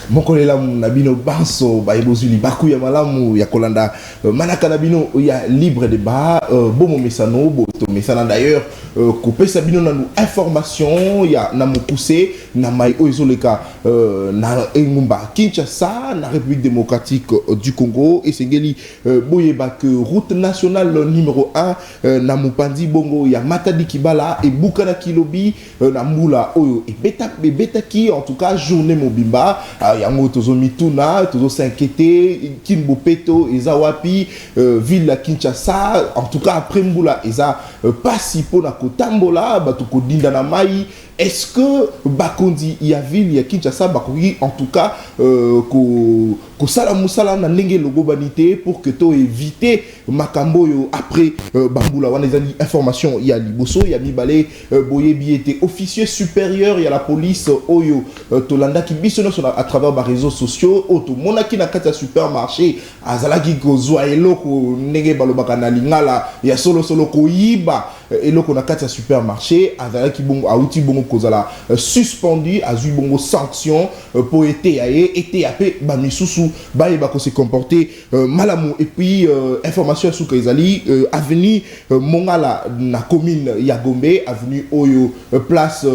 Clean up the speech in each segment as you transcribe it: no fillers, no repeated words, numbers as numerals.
mokolela nabino banso ba ebozuli baku ya malamu ya kolanda manaka nabino ya libre débat bomo mesano boto mesana d'ailleurs couper sabino na information ya na mokuse na mai oizoleka na engumba Kinshasa na République démocratique du Congo et sengeli boyeba que route nationale numéro 1 na mupandi bongo ya Matadi Kibala et Bukana Kilobi na mbula oyo et beta ki en tout cas journée mobimba yango tozo mituna tozo s'inquiéter Kimbo Peto ezawapi ville la Kinshasa en tout cas après mbula eza pasi pona kotambola bato kodinda na mai. Est-ce que Bakondi ya ville ya Kinshasa bakoki en tout cas ko sala musala na ndenge logo banité pour que to éviter makambo yo après bambula wana ezali information ya liboso ya mibale boyebi était officier supérieur ya la police oyo tolanda ki biso no à travers ba réseaux sociaux auto monaki na kati ya supermarché azalaki kozwa eloko ndenge balobaka na lingala ya solo ko yiba eloko na kati ya supermarché azalaki bongo auti bongo kozala suspendu azui bongo sanction pour été apé ba misusu ba yeba ko se comporter malamu et puis information sur Kaizali avenue Mongala na commune ya Gombe avenue Oyo place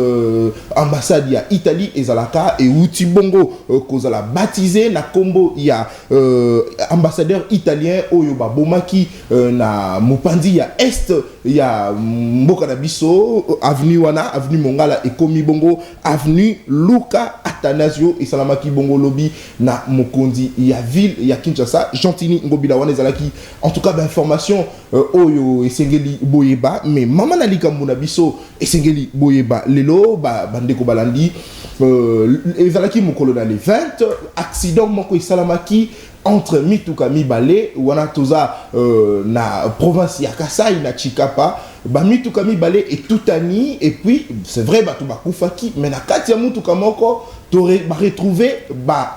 ambassade ya Italie ezalaka et outi bongo kozala baptisé na kombo ya ambassadeur italien Oyo ba bomaki na mopandi ya est ya mboka na biso avenue wana avenue Mongala et komi bongo avenue Luka Atanasio et salamaki bongo lobby na mokondi ya ville ya Kinshasa Gentini ngobila wana ezalaki en tout cas d'information oyo esengeli boyeba mais mama na likambo na biso esengeli boyeba lelo bandeko balandi ezalaki mokolo na le 20 accident moko esalamaki entre Mituka Mibale wana toza na province ya Kasai na Chikapa Mituka Mibale et Toutani et puis c'est vrai bato bakufaki mais na kati ya Mituka moko retrouver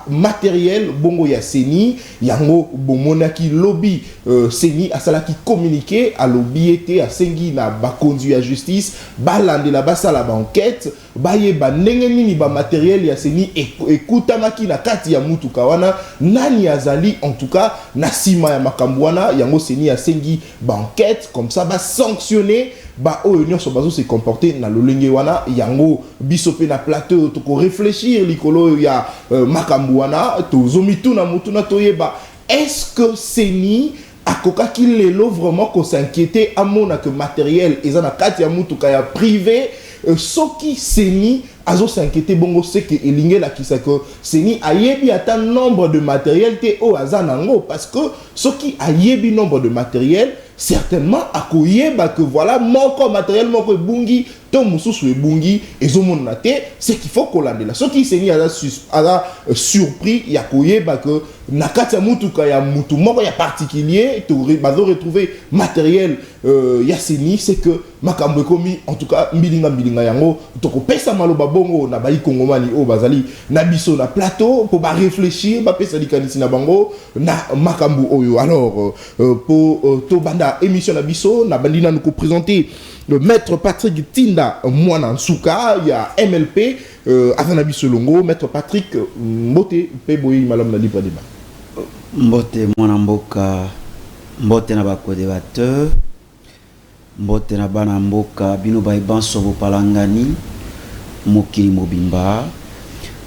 matériel bongo ya Seni yango bomonaki lobby Seni asalaki communiqué à lobby était à sengi na bakondu ya justice balandela basala ba enquête bayeba ndenge nini ba matériel ya Seni ekutamaki na kati ya Mutuka wana nani azali en tout cas na sima ya makambwana yango Seni ya sengi ba enquête comme ça ba sanctionner ba oyo nyonso bazo se comporter na lolenge wana yango biso pe na plateau to ko réfléchir likolo ya makambo wana to zomituna mutuna toyeba est-ce que Seni akoka ki lelo vraiment ko s'inquiéter amona que matériel ezana kati ya mutuka ya privé soki Seni azo s'inquiéter bongo c'est que elinge la kisa que Seni ayebi ata nombre de matériel te o azanango parce que soki ayebi nombre de matériel certainement akoyeba que voilà mon matériel mon bungi to mususu bungi ezomona te c'est qu'il faut kolandela soki Seni aza surpris ya koyeba que na kati ya mutuka ya mutu moko ya particulier to bazo retrouver matériel ya Seni c'est que makambo ekomi en tout cas mbilinga yango to ko pesa maloba bongo na bayi kongomani o bazali na biso na plateau pour ba réfléchir ba pesa likanisi na bango na makambo oyo alors pour to banda émission na biso na bandina nous présenter le maître Patrick Tinda Mwana Nsuka ya MLP avant biso longo maître Patrick Mbote pe boyi malam na libre débat Mbote mwana mboka mbote na ba co-débatteur mbote na bana mboka bino ba ibanso bo palangani mokili mobimba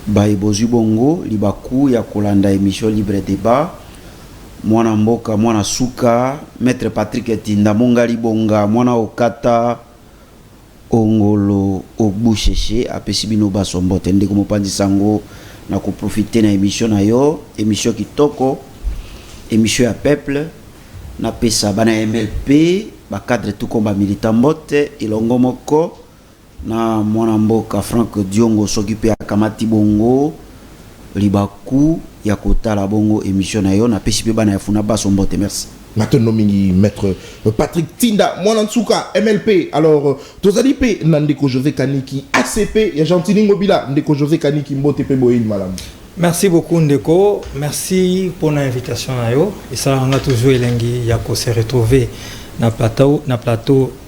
ba ibozu bongo libaku ya kolanda émission libre débat mwana mboka mwana suka maître Patrick Tinda mongali bonga mwana okata ongolo obusheshe apesi bino baso mbote ndeko mopandi sango na ko profiter na émission na yo émission kitoko émission ya peuple na pesa bana MLP ba cadre tout combat militant mbote ilongo moko na mwana mboka Franck Diongo s'occuper akamati bongo libaku ya kotala bongo émission na yo na pesi pe bana yafuna baso mbote merci. Maintenant mingi maître Patrick Tinda Mwana Nsuka MLP alors tozali pe na ndeko José Kaniki ACP ya Gentini Ngobila ndeko José Kaniki mbote pe boyini malam. Merci beaucoup Ndeko, merci pour l'invitation na yo et ça on a toujours elengi ya ko se retrouver na plateau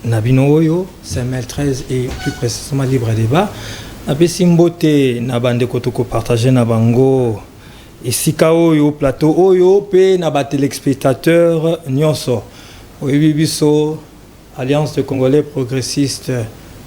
na bino oyo CML 13 et plus précisément libre débat. Na pesi mbote na bande ko to ko partager na bango esika oyo plateau oyo pe na ba téléspectateurs nyonso oyebi biso Alliance de Congolais progressistes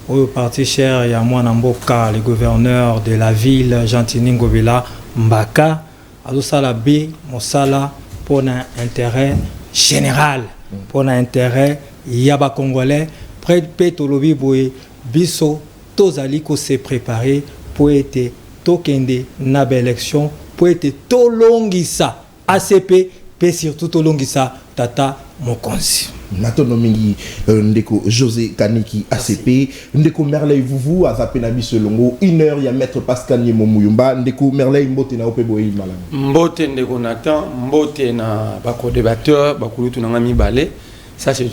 au parti cher ya mwana mboka le gouverneur de la ville Gentini Ngobela Mbaka azosala be mosala pour un intérêt général pour un intérêt ya ba congolais près pe tolobi boye biso tozali ko se préparer pour être tokende na ba élection pour être tolongisa ACP pe surtout tolongisa tata mokonzi Natono mingi ndeko José Kaniki ACP ndeko Merley Vuvu azape na biso longo 1 heure ya maître Pascal Nyemo Muyumba ndeko Merley mbote na opebo yi malami mbote ndeko Nathan mbote na bako débatteur bakulutu na ngami balé ça c'est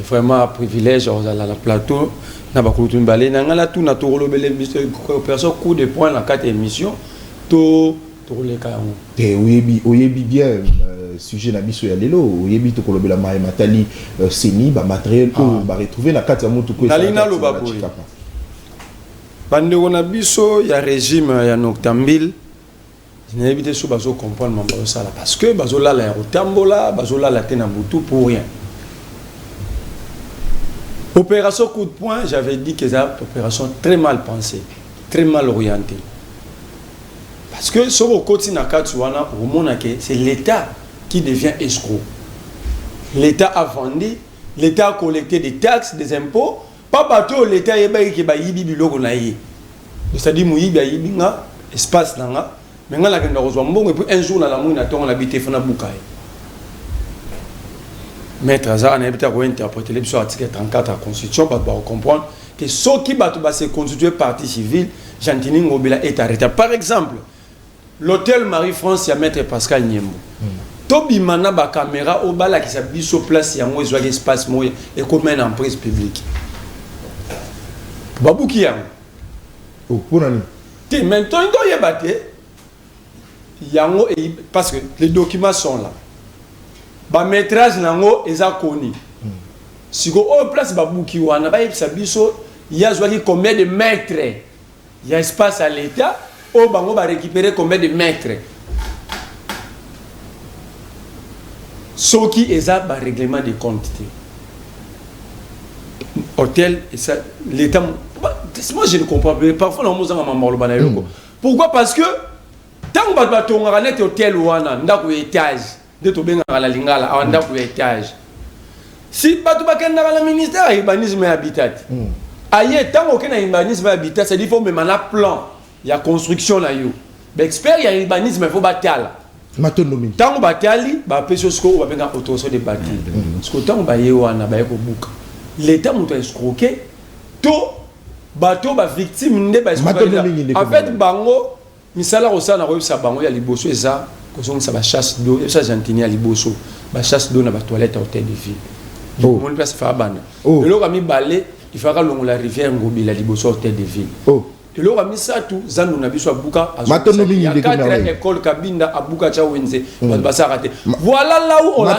vraiment un privilège aux la plateau na bakulutu balé na ngala tout na to rolobele biso personne coup de point na 4 émissions to les cas et oyebi bien sujet na biso ya lelo oyebi to kolobela Mai Matali Seni ba matériel ko ba retrouver na kati ya moto ko na lo baboy bande na biso ya régime ya Noctambile n'éviter sous bazo comprendre mambo ça là parce que bazo la ya otambola bazo la tena butu pour rien. Opération coup de poing, j'avais dit que c'est une opération très mal pensée, très mal orientée. Parce que sur le côté c'est l'État qui devient escroc. L'État a vendu, l'État a collecté des taxes, des impôts. Pas bateau l'État est qui ba yibi biloko na yi. C'est-à-dire muyibi yibi nga espace na nga. Mais nga la kenda rozwa mbongo et puis un jour na la mouina ton la bité fona bukai. Maître Azar n'a pas interprété l'article 34 de la Constitution pour comprendre que ceux qui se constituer partie civile, Gentini Ngobela est arrêté. Par exemple, l'hôtel Marie-France, il y a Maître Pascal Nyembo. Tobi mana ba caméra au bala qui s'habille sur place, il y a un espace et comme une emprise publique. Babou qui a. Oh, pour nani. Maintenant, il y a parce que les documents sont là. Ba métrage nango eza koni siko o place babuki wana ba yebisa biso ya zwaki combien de mètres il y a espace à l'état o bango ba récupérer combien de mètres soki eza ba règlement de compte hôtel et ça l'état moi je ne comprends pas parfois on mozanga mamalo bana yoko pourquoi parce que tant ba tonga net hôtel wana ndako étage de to benga la lingala awanda ku étage si batu bakenda la ministère urbanisme et habitat aye tango kena urbanisme et habitat c'est dit faut même un plan il y a construction là yo ba expert il y a urbanisme il faut batala matonomi tango batali ba peso sko ba benga autorisation de bâtir sko tango ba ye wana ba ko buka l'état muto escroquer to bato ba victime nde ba escroquer en fait bango misala ko sana ko sa bango ya liboso eza ça va chasse d'eau ça Gentini à liboso ba chasse d'eau na ba toilette à hôtel de ville mon place fa bana de l'eau ami balé il fera long la rivière Ngobila liboso hôtel de ville de l'eau ami ça tout zanu na biso abuka il y a 4 écoles kabinda abuka cha wenze ba sa raté voilà là où on a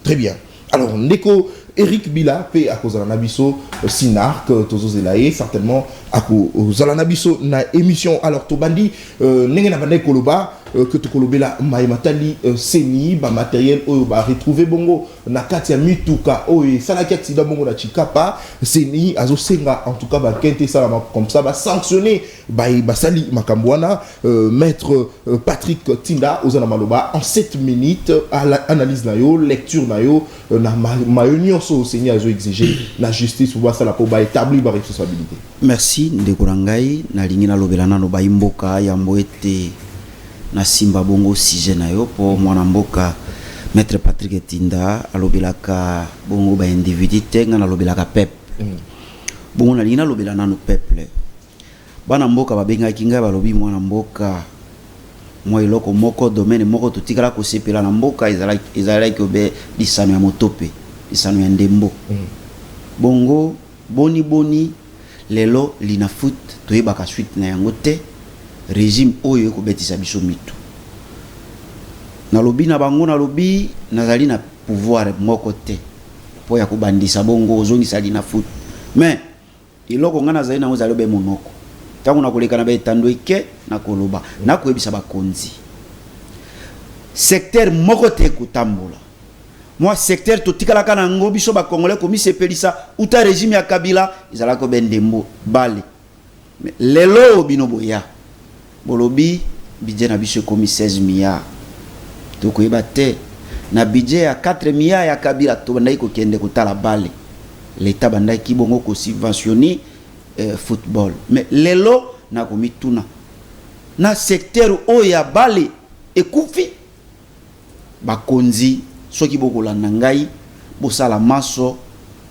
très bien alors ndeko Eric Bila fait à cause de Nabiso Sinark Tozozelae certainement à cause de Nabiso na émission alors Tobandi n'engena bande koloba que to kolobela Mai Matali Seni ba matériel o ba retrouver bongo na kati ya mituka o et ça la accident bongo na Chikapa Seni azosenga en tout cas ba kente ça comme ça ba sanctionner ba sali makambwana maître Patrick Tinda ozana maloba en 7 minutes à l'analyse na yo lecture na yo na mayonio so Seigneur a exigé la justice pour voir ça la pour ba établir ba responsabilité. Merci ndekorangai na lingi na lobelana no ba imboka ya mboete na simba bongo sujet na yo pour mwana mboka maître Patrick Tinda alobelaka bongo ba individu tenga na lobelaka peuple bongo na lingi na lobelana no peuple bana mboka babengaki ngai balobi mwana mboka moi eloko moko domaine moko totikala ko sepela na mboka ezalaki obe lisano ya motope lisano ya ndembo bongo boni lelo lina foot toyebaka suite na yango te régime oyo ko betisa biso mitu na lobi na bango na lobi nazali na pouvoir moko te po ya kubandisa bongo ozongisa lina foot mais iloko ngana zali na ozali be monoko tango na koleka na ba etando eke na koloba na koyebisa bakonzi secteur moko te kotambola moi secteur totikalaka na ngo biso ba congolais komi sepelisa uta régime ya Kabila ezala ko bendembo bale lelo bino boya bolobi budget na biso komi 16 milliards to koyeba te na budget ya 4 milliards ya Kabila to bandai ko kende kotala bale l'état bandai ki bongo ko subventionner football mais lelo na komi tuna na secteur oya bale ekufi bakonzi soki bokolanda ngai bosala maso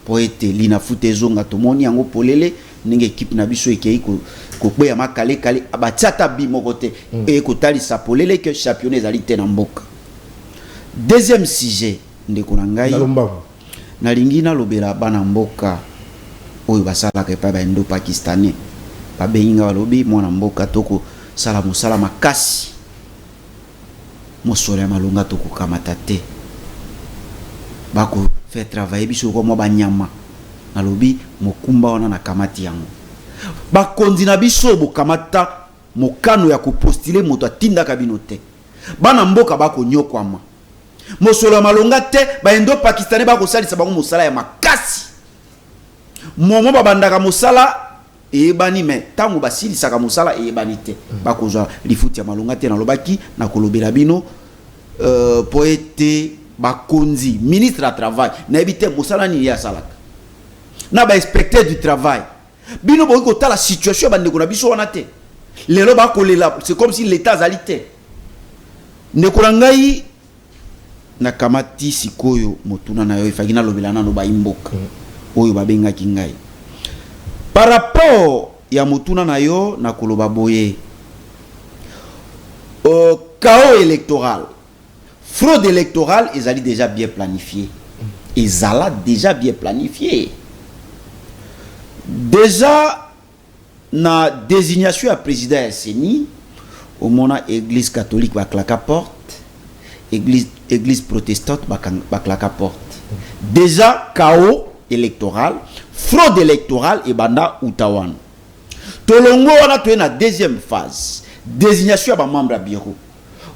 po ete lina fute zonga tomoni yango polele ndenge équipe na biso ekei kokweya makale kale abatiata bi moko te e kotalisa polele ke championnat ezali te na mboka. Deuxième sujet ndeko na ngai nalingi nalobela bana mboka oyo basalaka epai baendo pakistanais babenga balobi mwana mboka toko sala mosala makasi mosolo ya malonga tokokamata te bako faire travailler biso ko mo banyama nalobi mokumba wana na kamati yango bakonzi na biso bokamata mokano ya kopostile moto atindaka bino te bana mboka bako nyokwama mosolo ya malonga te baendo pakistanais bako salisa bango mosala ya makasi momo babandaka mosala ebani me tango basilisaka mosala ebani te bakozwa lifuti ya malonga te nalobaki na kolobela bino poete bakonzi ministre à travail na ebite mosala ni ya salaka na ba inspecteur du travail bino boki kotala situation bandeko na biso wana te lelo bakolela c'est comme si l'état azali te ndeko na ngai na kamati sikoyo motuna na yo ifaki na lobela nano ba imboka oyo babengaki ngai par rapport ya motuna na yo na koloba boye chaos électoral fraude électorale ezali déjà bien planifié ezala déjà bien planifié déjà na désignation à président ya CENI au mona église catholique ba claka porte église protestante ba claka porte déjà chaos électoral fraude électorale et banda utawan tolongo wana to na deuxième phase désignation à ba membre à bureau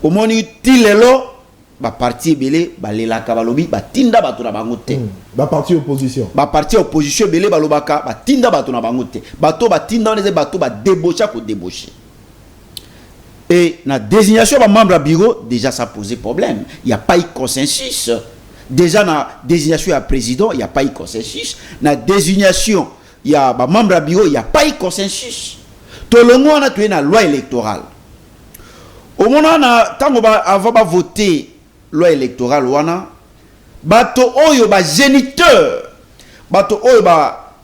au moni tilelo ba parti belé balelaka balobi batinda bato na bango te ba parti opposition belé balobaka batinda bato na bango te bato batinda on bato ba débaucher ko débaucher et na désignation ba membre à bureau déjà ça posait problème il y a pas eu consensus déjà na désignation à président il y a pas eu consensus na désignation il y a ba membre à bureau il y a pas eu consensus tolongo na to na loi électorale au moment na tango ba avant ba voter loi électorale wana bato oyo ba géniteur bato oyo ba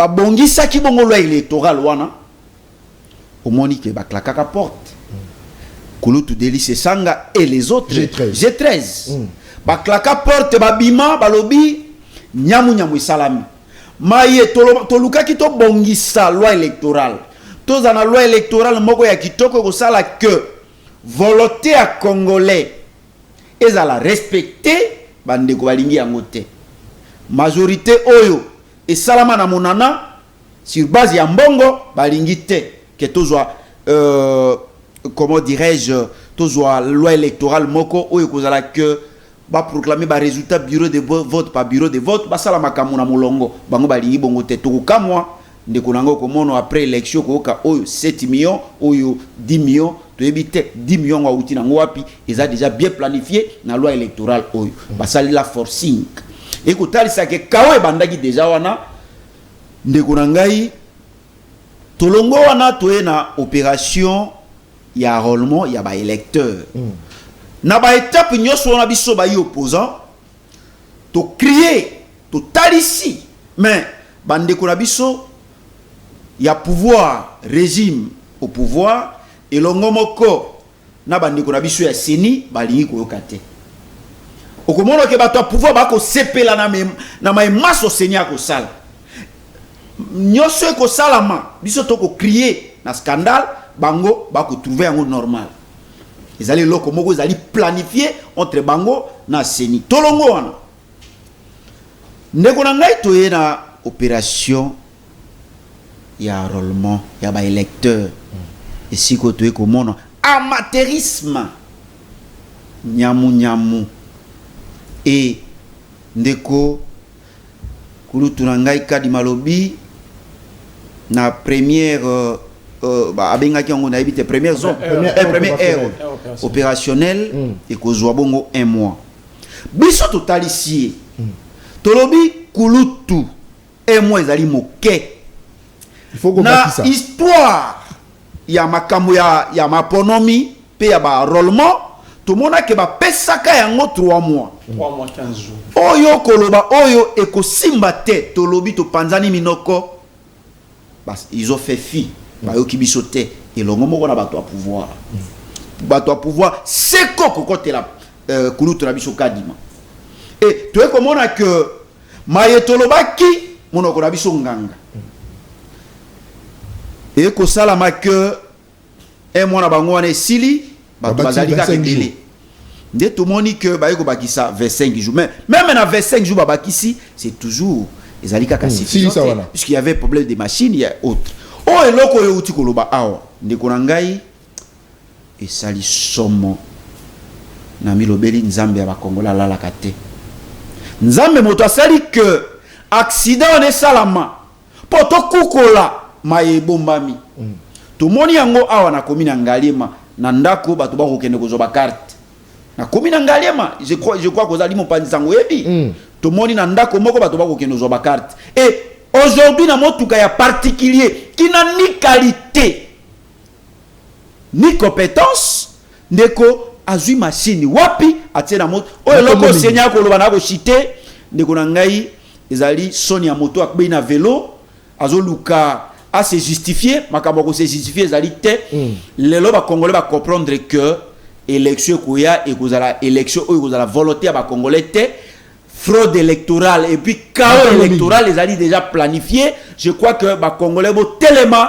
bongisa ki bongo loi électorale wana au monique ba claquaka porte Kouloutou Délice Sanga et les autres G13 ba claquaka porte ba bima balobi nyamu salami maye toluka ki to bongisa loi électorale toza na loi électorale moko ya kitoko ko sala que volonté à congolais ezala respecter bandeko balingi yango te majorité oyo et salama na monana sur base ya mbongo balingi te que tozwa comment dirais-je tozwa loi électorale moko oyo kozala que ba proclamer ba résultat bureau de vote par bureau de vote ba sala makamuna na molongo bango balingi bongo te tokuka moi ndeko nango komono après élection koka oyo 7 millions oyo 10 millions to ebite 10 millions wauti nango wapi eza déjà bien planifié na loi électorale oyo basali la forcing et kotalisa ke kawe bandaki déjà wana ndeko nangai tolongo wana toye na opération ya enrôlement ya ba électeur na ba étape nyoso wana biso ba yi opposant to crier to talisi mais bandeko na biso ya pouvoir régime au pouvoir et longomoko na bandeko na biso ya CENI balingi koyoka te okomono ke bato pouvoir bako sepela na maso CENI ako sala nyoso ko salama biso to ko crier na scandale bango bako trouver yango normal ezali loko moko ezali planifié entre bango na CENI tolongo wana ndeko na ngai toye na opération il y a enrôlement, il y a électeur. Et si tu es comme on amateurisme, nyamu. Et ndeko kulutunangai kadi malobi na première abengaki yango na ebite première zone première aire opérationnelle et kozwa bongo 1 mois biso totalisie tolobi kulutu 1 mois ezali moke il faut na histoire ya makambo ya maponomi pe ya ba enrôlement tout le monde ke ba pesaka yango 3 mois 3 mois 15 jours oyo koloba oyo ekosimba te tolobi to panzani minoko bas ils ont fait fi ba yo kibiso te elongo moko na bato à pouvoir c'est kokote la kulutu na biso kadima et tu es comme on a que mayetolobaki monoko na biso nganga et ko sala ma que un mois na bango wana esili bato bazali ka délai dès tout le monde que ba yeko bakisa 25 jours mais même na 25 jours babakisi c'est toujours ezali ka kasi puisqu'il y avait problème des machines il y a autre oh eloko yo uti koloba awa ndeko na ngai esali somo na milobeli nzambe ya bakongola lala kate nzambe moto asali que accident ne salama poto kukola mayebombami to moni yango awa na komina ngalema na ndako bato ba kokende kozoba carte na komina ngalema je crois kozali mopanzi sango yebi to moni na ndako moko bato ba kokende kozoba carte et aujourd'hui na motuka ya particulier qui n'a ni qualité ni compétence ndeko azui machine wapi atie na moto oyo loko senya ko loba na ko cité ndeko na ngai ezali soni ya moto akbe na vélo azoluka à se justifier makambo ko se justifier ezali te lelo ba congolais ba comprendre que élection koya et kozala élection oyo kozala volonté ba congolais te fraude électorale et puis chaos électoral les alliés déjà planifié je crois que ba congolais bo tellement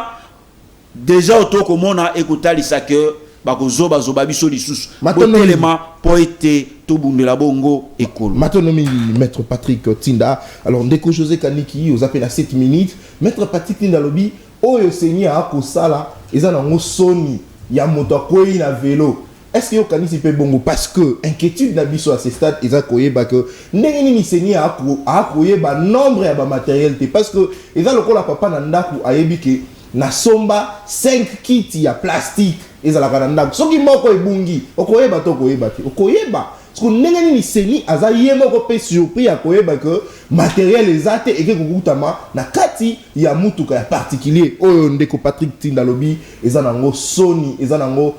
déjà auto komona ekotali ça que ba kozoba zoba biso lisusu bo tellement poete to bundela bongo ekolo matonomi maître Patrick Tinda alors ndeko José Kaniki aux appels à 7 minutes maître Patrick Tinda lobi oyo seigneur akosala ezana ngo soni ya moto akoyi na vélo. Est-ce que vous avez bon parce que inquiétude d'abisso à ce stade ils ont koyeba que ndengeni seigneur a koyeba nombre ya ba matériel parce que ils ont le la papa na ndaku ayebi ke na somba 5 kits ya plastique ils ont la kananda soki moko ebungi okoyeba to koyeba ti okoyeba parce que ndengeni seigneur aza yemo ko pe surpris ya koyeba que matériel ezate et que kokutama na kati ya mutuka ya particulier oyo ndeko Patrick Tinda lobi ezanango soni ezanango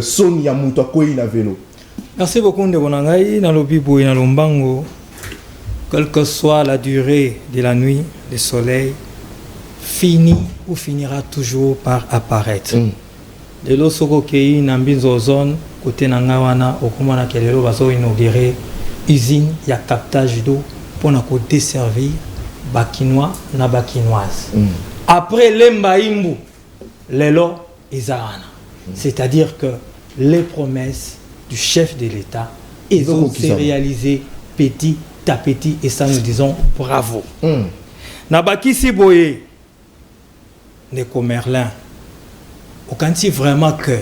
soni ya mutu akoyi na vélo. Merci beaucoup ndeko na ngai na lobi boy na lombango quelle que soit la durée de la nuit le soleil finit ou finira toujours par apparaître. De l'osoko kei na mbinzo zone côté na ngawana okomana kelelo bazo inaugurer usine ya captage d'eau pour nous desservir bakinois na bakinoise. Après l'embaimbu, l'élo ezana. C'est-à-dire que les promesses du chef de l'État ont été réalisées petit à petit et ça nous disons bravo. Nabaki Siboye, Neko Merlin, au Kanti vraiment que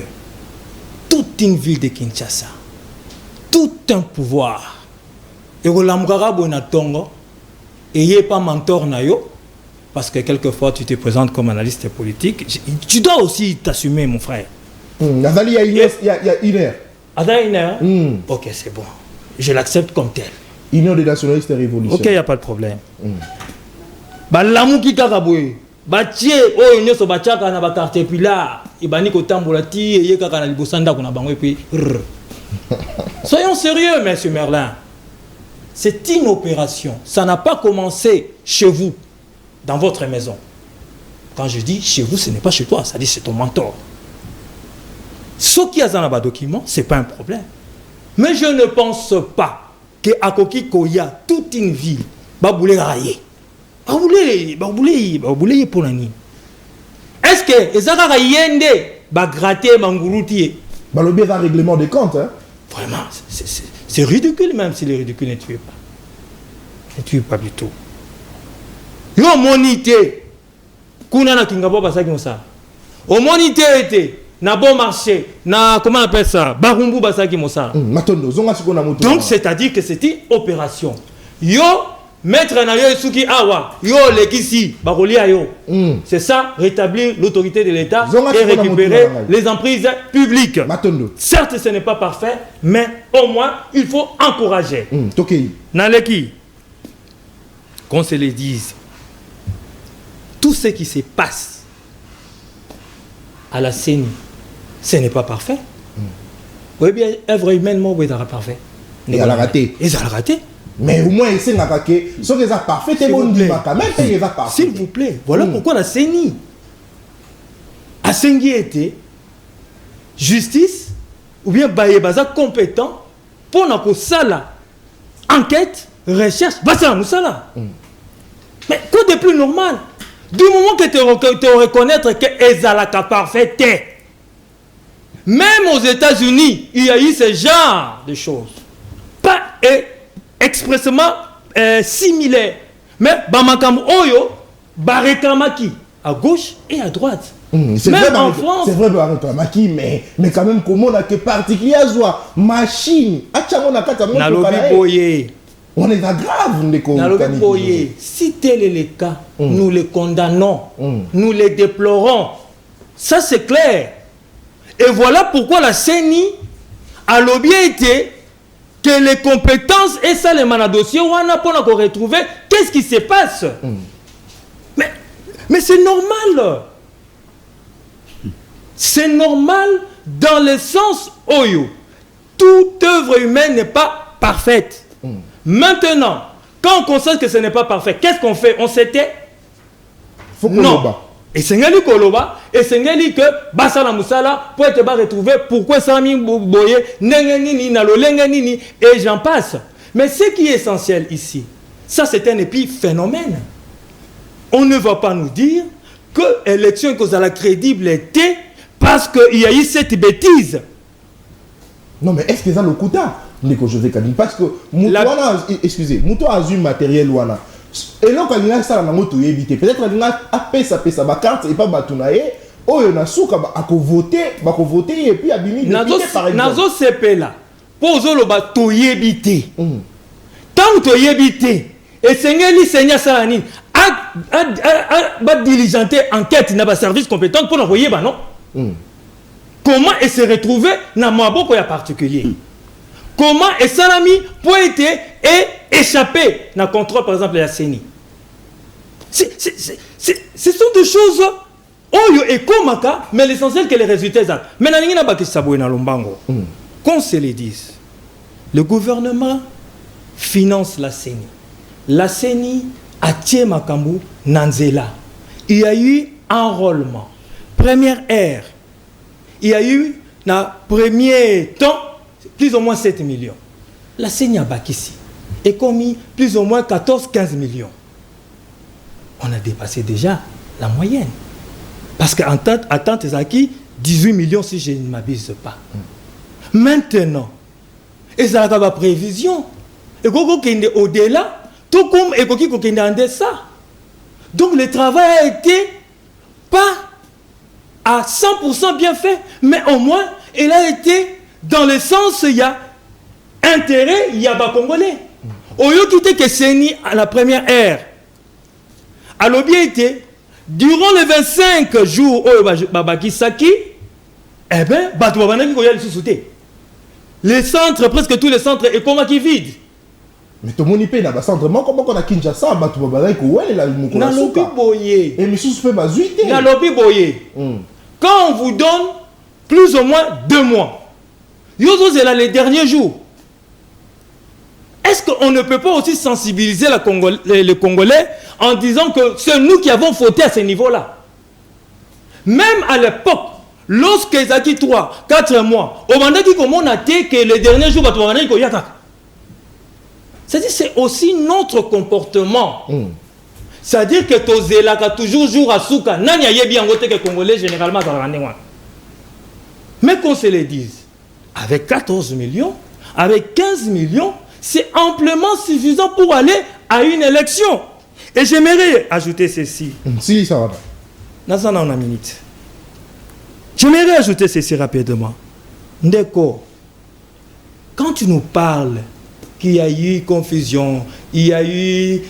toute une ville de Kinshasa, tout un pouvoir, et vous l'amgara bonatongo et y pas mentor nayo parce que quelquefois tu te présentes comme analyste politique tu dois aussi t'assumer mon frère. Nazali il y a une heure. Ada une heure. Ok c'est bon je l'accepte comme tel. Union des nationalistes et révolution. Ok y a pas de problème. Ba lamu ki kaka boye ba tie oyo nyoso ba chaka na ba carte puis là ibani ko tambola ti ye kaka na libosanda ko na bango et puis soyons sérieux monsieur Merlin. C'est une opération. Ça n'a pas commencé chez vous, dans votre maison. Quand je dis chez vous, ce n'est pas chez toi, ça dit c'est ton mentor. Ce qui a dans le document, ce n'est pas un problème. Mais je ne pense pas que Akoki Koya, toute une ville, va bouler railler. Va bouler pour la nuit. Est-ce que Ezaka Yende va gratter Manguruti? Bah le bien un règlement des comptes, hein? Vraiment, c'est ridicule même si les ridicules ne tuent pas. Ne tuent pas du tout. Yo monité. kuna na Kingabo basaki mosala. Au monité était na bon marché, na comment on appelle ça, Barumbu basaki mosala. Matondo zonga siko na moto. Donc c'est-à-dire que c'était opération. Yo maître na yo suki awa, yo lekisi barolia yo. C'est ça, rétablir l'autorité de l'État et récupérer les emprises publiques. Matondo. Certes, ce n'est pas parfait, mais au moins il faut encourager. Tokei. Naleki, qu'on se le dise, tout ce qui se passe à la CENI, ce n'est pas parfait. Oui, bien, œuvre humainement, oui, c'est parfait. Et elle a raté. Et elle a raté. Mais au moins, c'est que ce qui est parfait, c'est bon, s'il vous plaît, voilà pourquoi la CENI a été justice ou bien baza compétent pour que ça enquête, recherche, ça mais quoi de plus normal? Du moment que tu reconnaître que Ezalaka parfait, même aux États-Unis, il y a eu ce genre de choses. Pas expressément similaire. Mais Bamakam Oyo, Barekamaki, à gauche et à droite. C'est même vrai, en France. C'est vrai, Barekamaki, mais quand même, comment on a que particulier à soi, machine, on est grave, si tel est le cas, nous le condamnons, nous le déplorons. Ça, c'est clair. Et voilà pourquoi la CENI a été que les compétences et ça, les dossiers, on a pour retrouver qu'est-ce qui se passe. Mais c'est normal. C'est normal dans le sens où toute œuvre humaine n'est pas parfaite. Maintenant, quand on constate que ce n'est pas parfait, qu'est-ce qu'on fait? On s'était? Non. Et c'est Ngali Koloba, et c'est Ngali que Basala Moussala pour être retrouvé pourquoi Sami Boye, Nengenini, Nalolengenini, et j'en passe. Mais ce qui est essentiel ici, ça c'est un épiphénomène. On ne va pas nous dire que l'élection que la crédible était parce qu'il y a eu cette bêtise. Non, mais est-ce que ça le coûte? Parce que excusez, Mouto a eu matériel wana. Et là, quand il y a ça, on a évité. Peut-être qu'il y a sa carte et pas Batunaye. Oh, il y a souka à voter et puis à bimi député par exemple. Nazo CP là. Poso le bateau évité. Tant que évité. Et Seigneur Seigneur Salani a diligenté enquête n'a pas service compétent pour envoyer non. Comment elle s'est retrouvée dans Maboko ya particulier. Comment est Salami pour être échappé dans le contrôle, par exemple, de la CENI. Ce sont des choses mais l'essentiel que les résultats. Mais qu'on se le dise, le gouvernement finance la CENI. La CENI a tiré Makambu Nanzela. Il y a eu enrôlement. Première ère. Il y a eu, dans le premier temps, plus ou moins 7 millions. La CENI a Bakissi est commis plus ou moins 14-15 millions. On a dépassé déjà la moyenne. Parce qu'en attente, c'est acquis 18 millions si je ne m'abuse pas. Maintenant, et ça a la prévision. Et au-delà, tout comme et en ça. Donc le travail a été pas à 100% bien fait, mais au moins, il a été dans le sens, il y a intérêt, il y a bas congolais. Au lieu quitter que CENI à la première ère, à l'objet durant les 25 jours où Babakisaki, eh bien, les centres, presque tous les centres, et comment qui vident. Mais tout le monde paye dans le centre. Moi, comment on a Kinshasa, Batou Babalaï, où est la Nalobi Boye. Et Missous fait bazuiter. Nalobi Boye. Quand on vous donne plus ou moins 2 mois, Yozo, c'est là les derniers jours. Est-ce qu'on ne peut pas aussi sensibiliser les Congolais en disant que c'est nous qui avons fauté à ce niveau-là? Même à l'époque, lorsque ils ont 3, 4 mois, au moment où on a dit que les derniers jours, c'est-à-dire c'est aussi notre comportement. C'est-à-dire que Tozela a toujours jour à Souka, Nani a bien voté que les Congolais généralement dans la. Mais qu'on se le dise, avec 14 millions, avec 15 millions, c'est amplement suffisant pour aller à une élection. Et j'aimerais ajouter ceci. Si, ça va. Nazana on a minute. J'aimerais ajouter ceci rapidement. Ndeko, quand tu nous parles qu'il y a eu confusion, il y a eu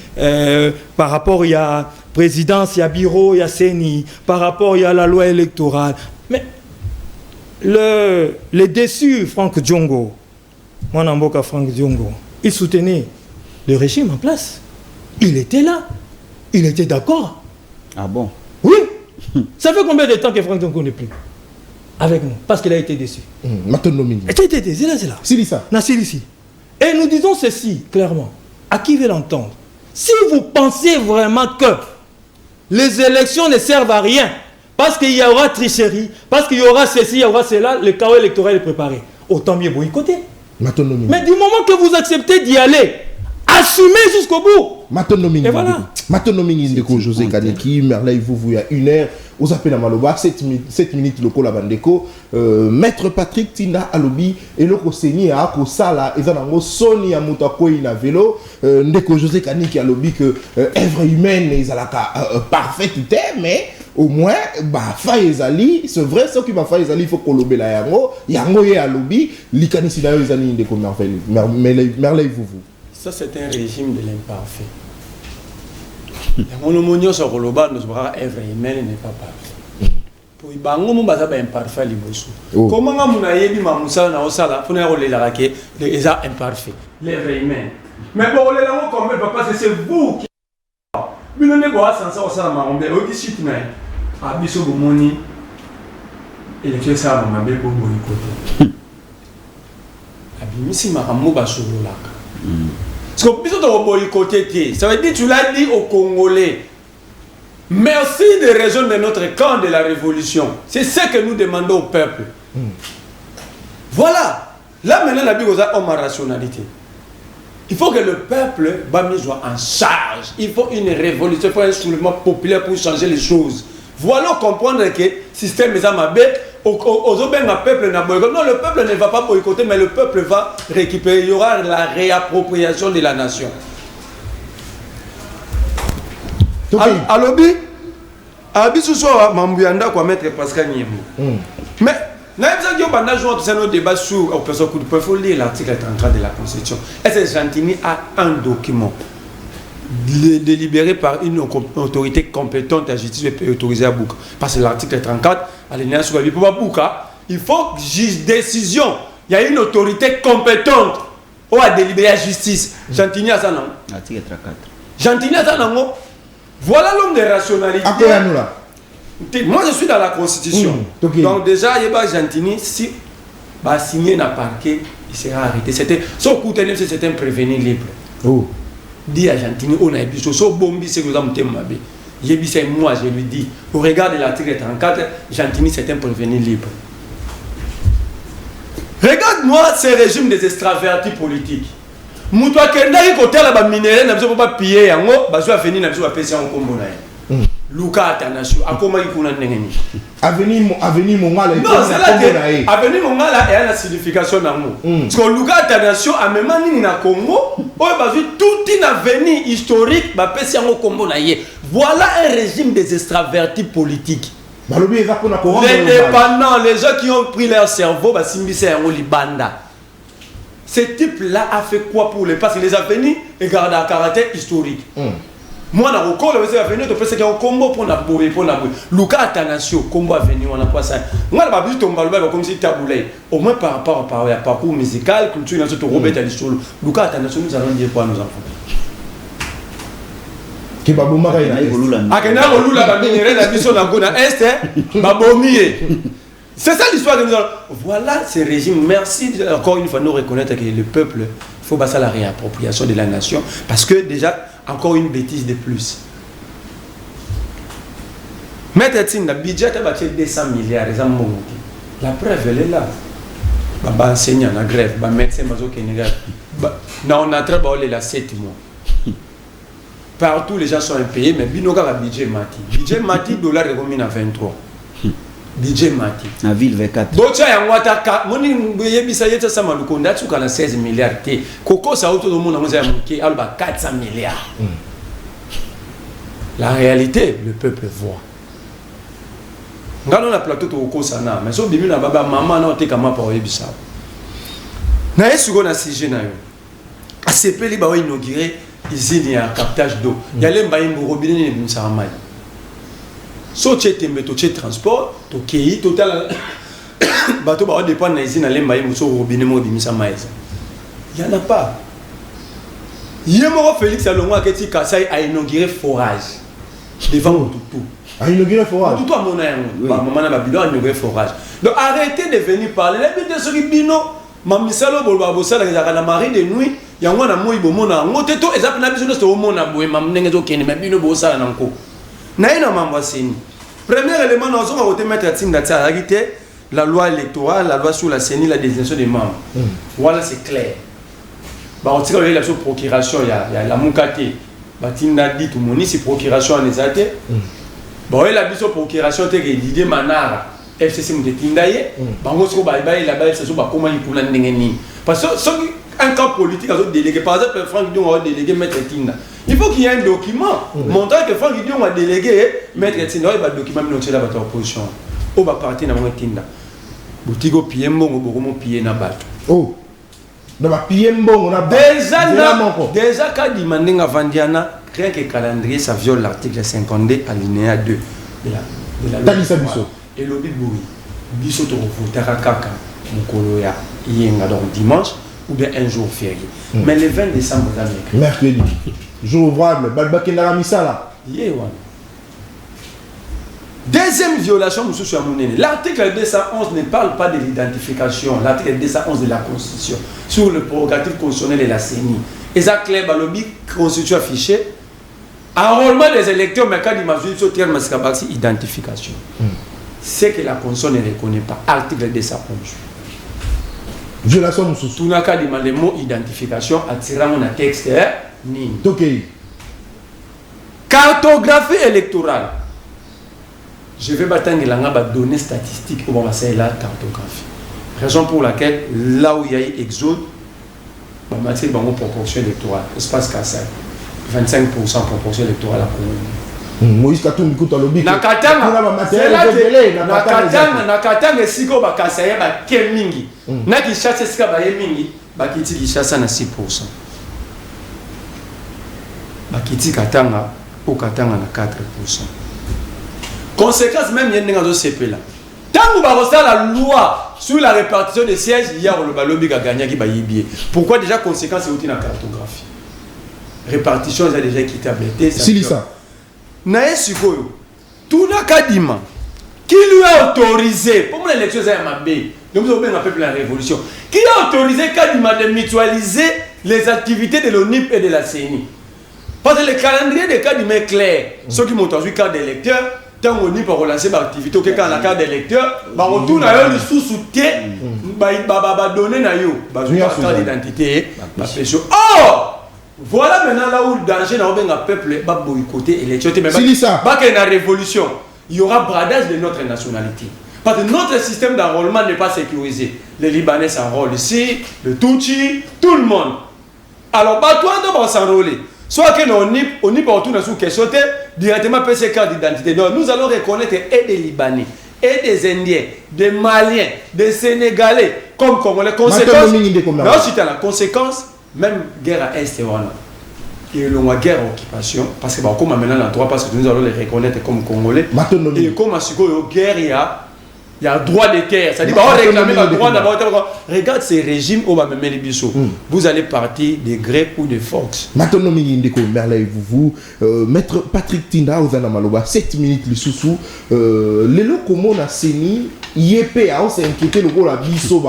par rapport, il y a présidence, il y a bureau, il y a CENI, par rapport, il y a la loi électorale. Mais les déçus, Franck Diongo, mon amboka Franck Diongo, il soutenait le régime en place. Il était là. Il était d'accord. Ah bon? Oui. Ça fait combien de temps que Franck Diongo n'est plus avec nous? Parce qu'il a été déçu. Maintenant, C'est là. C'est ça. Ici. Et nous disons ceci, clairement. À qui veut l'entendre? Si vous pensez vraiment que les élections ne servent à rien, parce qu'il y aura tricherie, parce qu'il y aura ceci, il y aura cela, le chaos électoral est préparé, autant mieux boycotter. Mais du moment que vous acceptez d'y aller, assumez jusqu'au bout. Et voilà. Maintenant, José Kaneki, Merley, vous, il y a 1 heure, aux appels à Maloba, 7 minutes, locaux la Bandeko, Maître Patrick Tinda Alobi, et le Koseni à Akosala, et Zanango, Sony à Moutakoy na vélo, Ndeko José Kaneki Alobi, que œuvre humaine, ils ont la parfaite, mais au moins, bah, Faïzali, c'est vrai, ce qui m'a Faïzali, il faut qu'on l'obé la Yango et Alobi, l'Ikani d'ailleurs, ils ont une déco Merley, vous. Ça, c'est un régime de l'imparfait. Mon homogène sur le bas, nous avons œuvre humaine n'est pas parfait. Pour y bango mon bazar imparfait liboso. Comment on a yébi mamoussa na osala, pour nous les raquer les imparfaits, l'œuvre humaine. Mais pour les langues comme papa, c'est vous qui. Mais nous ne voit sans ça osala marombe. Ogi chitinaï. Abiso bomoni. Et les choses ça m'a bien pour boycotter. Abimisi marambo basololaka. Parce que nous avons boycotté, ça veut dire que tu l'as dit aux Congolais. Merci de rejoindre notre camp de la révolution. C'est ce que nous demandons au peuple. Voilà. Là maintenant, la Bible a une rationalité. Il faut que le peuple soit en charge. Il faut une révolution, il faut un soulèvement populaire pour changer les choses. Voilà comprendre que le système est amabé. Non, le peuple ne va pas boycotter, mais le peuple va récupérer. Il y aura la réappropriation de la nation. Alobi, Abi ce soir, Mambuyanda quoi mettre Pascal Niemou. Mais nous avons un débat sur il faut lire l'article 34 de la Constitution. Est-ce que Jantini a un document délibéré par une autorité compétente à justice et autorisée à Bouka? Parce que l'article 34, alinéa sur la Bouka, il faut décision. Il y a une autorité compétente qui a délibéré à justice. Jantini a ça non? L'article 34. Jantini a ça non? Voilà l'homme de rationalité. Moi je suis dans la Constitution. Donc déjà, il y a Jantini, si bah, signé n'a parquet, il sera arrêté. C'était un prévenu libre. Dit à Jantini, on a dit, so bombi c'est que vous avez mabé. Moi, je lui dis, au regard de l'article 34, Jantini c'est un prévenu libre. Regarde-moi ces régimes des extravertis politiques. Moutoua Kendari côté la minérale n'a pas piller en haut, bah je vais venir n'a pas passer en combo là. Luka Atanasio, à comment il faut n'engager. Avenir Mongala. Non, c'est là que Avenir Mongala est une signification d'amour. Parce que Luka Atanasio a même ni na Congo, on va vu toute une avenir historique, bah passer en combo là. Voilà un régime des extravertis politiques. Les dépendants, les gens qui ont pris leur cerveau, bah simbissé en Libanda. Ce type-là a fait quoi pour les parce que les avenirs regardent un caractère historique. Moi, dans le corps, les avenirs, tu penses qu'il y a un combo pour la boue, pour la boue. Luka Atanasio, combo avenir, on a pas ça. Moi, la babie tombe comme si taboulé. Au moins par rapport à parcours musical, culture, nous avons Robert Alissolo. Luka Atanasio, nous allons dire quoi à nos enfants. Qui va bomber à Kenya Rolula, la minérale, la mission dans Gona Est, Babomier. C'est ça l'histoire que nous avons. Voilà ce régime. Merci encore une fois de nous reconnaître que le peuple, il faut passer à la réappropriation de la nation. Parce que déjà, encore une bêtise de plus. Mettre le budget de 200 milliards, la preuve elle est là. Baba enseignant la grève, baba médecin bazo Kénégal. On a travaillé là 7 mois. Partout les gens sont impayés, mais binoga va budget mati. Budget mati dollar est combien à 23. Budget mati. La ville 24. Bocha ya ngwata moni yebisa yeta sama lukonda tuka na 16 milliards te. Koko sa auto do monde na ya muke alba 400 milliards. La réalité, le peuple voit. ngalo na plateau to ko sana mais so bimi na baba maman na te kama pa oyebisa na yesuko na sujet na yo asepeli ba inaugurer usine ya captage d'eau yale mbayimbo robinet ni bimisa mai so tembe to transport to kei total bato ba dépend na usine ale mbayimbo so robinet mo bimisa mai y en a pas yemo Félix Alongo aketi Kasai a inauguré forage devant Motutu. A inauguré forage. Motutu a mon maman na babilo a inauguré forage. Donc arrêtez de venir parler. Les bidons sur bino, mamisalo bolba bosala ka na mari de nuit, yango na moi bomona ngoteto ezap na biso no mona boye mamnenge zo kene mabino bosala na nko. Na ina mamwa seni. Premier élément nous avons voté mettre Tinda Tsaragité, la loi électorale, la loi sur la CENI, la désignation des membres. Voilà, c'est clair. Bah, on tire la procuration, il y a la Moukate, Batinda dit tout le monde, c'est procuration en Ezate. Bah, il y a la procuration, c'est l'idée Manara, FCC Moutetindaye. Bah, on se trouve là-bas, c'est comment il peut l'enlever. Parce que un camp politique a délégué, par exemple, Franck Dion a délégué Maître Tinda. Il faut qu'il y ait un document montrant que Franck Dion a délégué Maître Tinda, il va document de la opposition. On va partir dans le Tinda. Boutigo Piembo, Bogomo Pie Nabat. Oh! Déjà, quand il m'a Vandiana, rien que le calendrier, ça viole l'article 52, alinéa 2 de la loi. Et le Biboui, Bissoto, Tarakaka, Mukoloya, Yenga, donc dimanche, ou bien un jour férié. Mais le 20 décembre, mercredi, jour ouvrable, Balbakena Misala. Deuxième violation, M. Chouamounene. L'article 211 ne parle pas de l'identification. L'article 211 de la Constitution sur le prérogative constitutionnel et la CENI. Et ça, clair, Balobi, Constitution affichée. Enrôlement des électeurs, mais quand il m'a vu sur terme, c'est identification. C'est que la Constitution ne reconnaît pas. Article 211. Violation, M. Tout n'a qu'à demander le mot identification, attirant mon texte. Ok. Cartographie électorale. Je vais battre la données statistiques pour passer la cartographie. Raison pour laquelle, là où il y a eu exode, on va mettre une proportion électorale. Espace Kassai, 25% proportion électorale à Congo. Moïse Katumbi Kouta Lobi. Nakatanga, Siko Bakasaya, Kemingi. Naki chasse Sika Bayemingi, Bakiti qui chasse à 6%. Bakiti Katanga, au Katanga à 4%. Conséquence même, il y a un CP là. Tant que vous avez la loi sur la répartition des sièges, il y a le balobi qui a gagné qui va y bien. Pourquoi déjà conséquence c'est aussi dans la cartographie. Répartition, il y a déjà équitabilité. Si ça. Nae Sikoyo, tout n'a qu'à dire qui lui a autorisé, pour moi l'élection c'est un mabé, donc vous avez un peu la révolution, qui a autorisé Kadima de mutualiser les activités de l'ONIP et de la CENI. Parce que le calendrier de Kadima est clair. Ceux qui m'ont entendu carte d'électeur, tant qu'on y peut relancer l'activité, quand la carte d'électeur, on retourne à eux, sous-soutien, donner à eux, la carte d'identité. Oh! Voilà maintenant là où le danger dans le peuple va boycotter l'élection. C'est ça. Parce qu'il y a une révolution, il y aura bradage de notre nationalité. Parce que notre système d'enrôlement n'est pas sécurisé. Les Libanais s'enrôlent ici, le Tutsi, tout le monde. Alors, toi, on va s'enrôler. Soit que on y peut retourner sous question, directement PC carte d'identité. Donc, nous allons reconnaître et des Libanais, et des Indiens, des Maliens, des Sénégalais, comme les conséquences. Mais ensuite, la conséquence, même guerre à Est et Ouana. Et l'on a guerre à occupation, parce que comme maintenant dans droit, parce que nous allons les reconnaître comme Congolais. Et comme à guerre, il y a droit de terre. Ça dit, on réclamer le droit d'avoir. Regarde ces régimes au Bamemeli Bissot. Vous allez partir des Grecs ou des Fox. Maintenant, Maître Patrick Tinda, aux Anamaloba, 7 minutes, le sous-sous. Les locaux, on a saigné. Yépé a aussi inquiété le rôle à Bissot.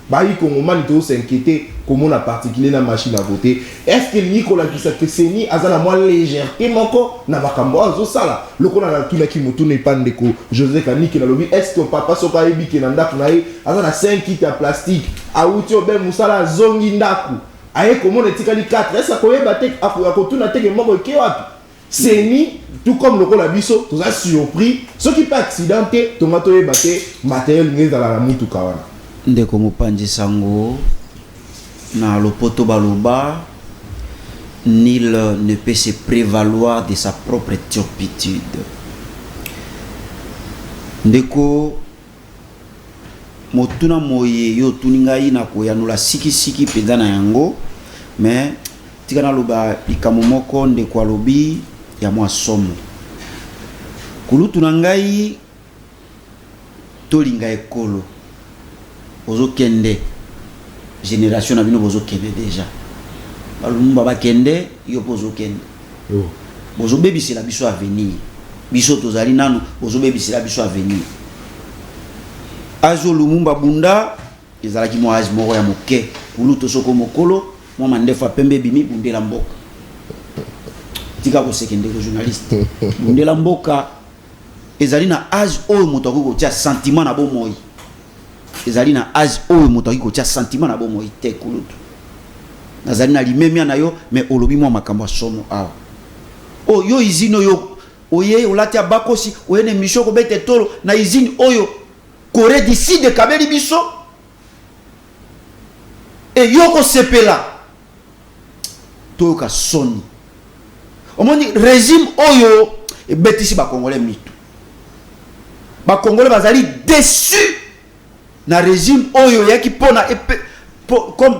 Baï Kongomani to s'inquiéter comment on a particulier la machine à voter. Est-ce que Nicolas Kisakeseni a la moins légèreté manko na bakambo azo sala le ko na tuna ki mutune pandeko José Kaniki na lobi est-ce que papa soka ebi ke na ndaku na ye azana 5 kits à plastique a uti obe musala zongi ndaku aye comment on etikali 4 est-ce que koyeba tek ako tuna teke moko ke wapi Seni tout comme le ko la biso tout ça surpris ceux qui pas accidenté tomato yeba te matériel ngeza la mutu kawana ndeko mopanzi sango na lopoto baloba nul ne peut se prévaloir de sa propre turpitude. ndeko motuna moye yo tuningai na koyanula siki penza na yango mais tikana loba likambo moko ndeko alobi ya mwa somo kulutu na ngai tolinga ekolo ozokende génération na bino bozokende déjà balumba bakende yo bozokende bozobebisela biso avenir biso tozali nanu bozobebisela biso avenir azo lumumba bunda ezalaki mwa azi moko ya moke kulutu soko mokolo mwa mandefa pembe bimi bundela mboka tika kosekende ko journaliste bundela mboka ezali na âge oyo moto akoki kotia sentiment na bomoi ezali na âge oyo moto akoki kotia sentiment na bomoi te kulutu nazali na limemia na yo mais olobi mwa makambo ya somo awa o yo izini oyo oye olati abakosi oyene misho kobete tolo na izini oyo Corée du Sud kabeli biso e yo kosepela toyoka soni omoni régime oyo ebetisi bakongolais mitu bakongolais bazali déçus na régime oyo yaki pona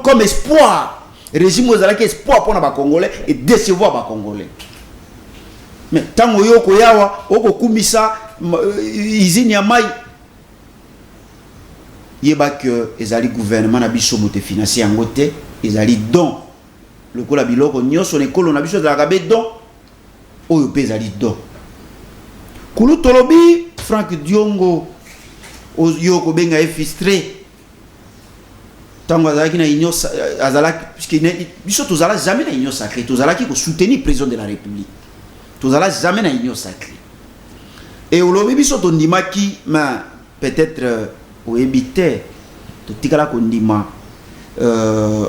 comme espoir régime ozalaki espoir pona bakongolais et décevoir bakongolais mais tango yo koyawa okokumisa izini ya mai yeba que ezali gouvernement na biso mote financier yango te ezali don lokola biloko nyonso nekolo na biso ezalaka be don oyo pe ezali don kulu tolobi Frank Diongo yo kobenga efistre tango azalaki na union azalaki puisque biso tozala jamais na union sacrée tozalaki ko soutenir président de la république tozala jamais na union sacrée et olobi biso tondimaki mais peut-être oebite totikala kondima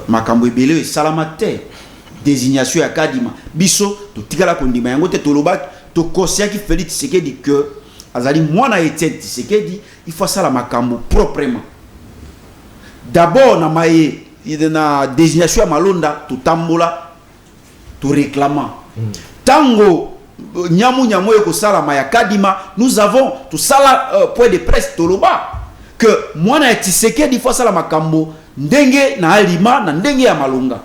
makambo ebele salama te désignation ya kadima biso totikala kondima yango te tolobaki tokosiaki Félix Tshisekedi que azali mwana Etienne Tshisekedi il faut sala makambo proprement d'abord na maye na désignation ya malonda totambola to réclamant tango nyamu ko sala maya kadima nous avons tout sala point de presse toloba que mwana Tshisekedi il faut sala makambo ndenge na alima na ndenge ya malonga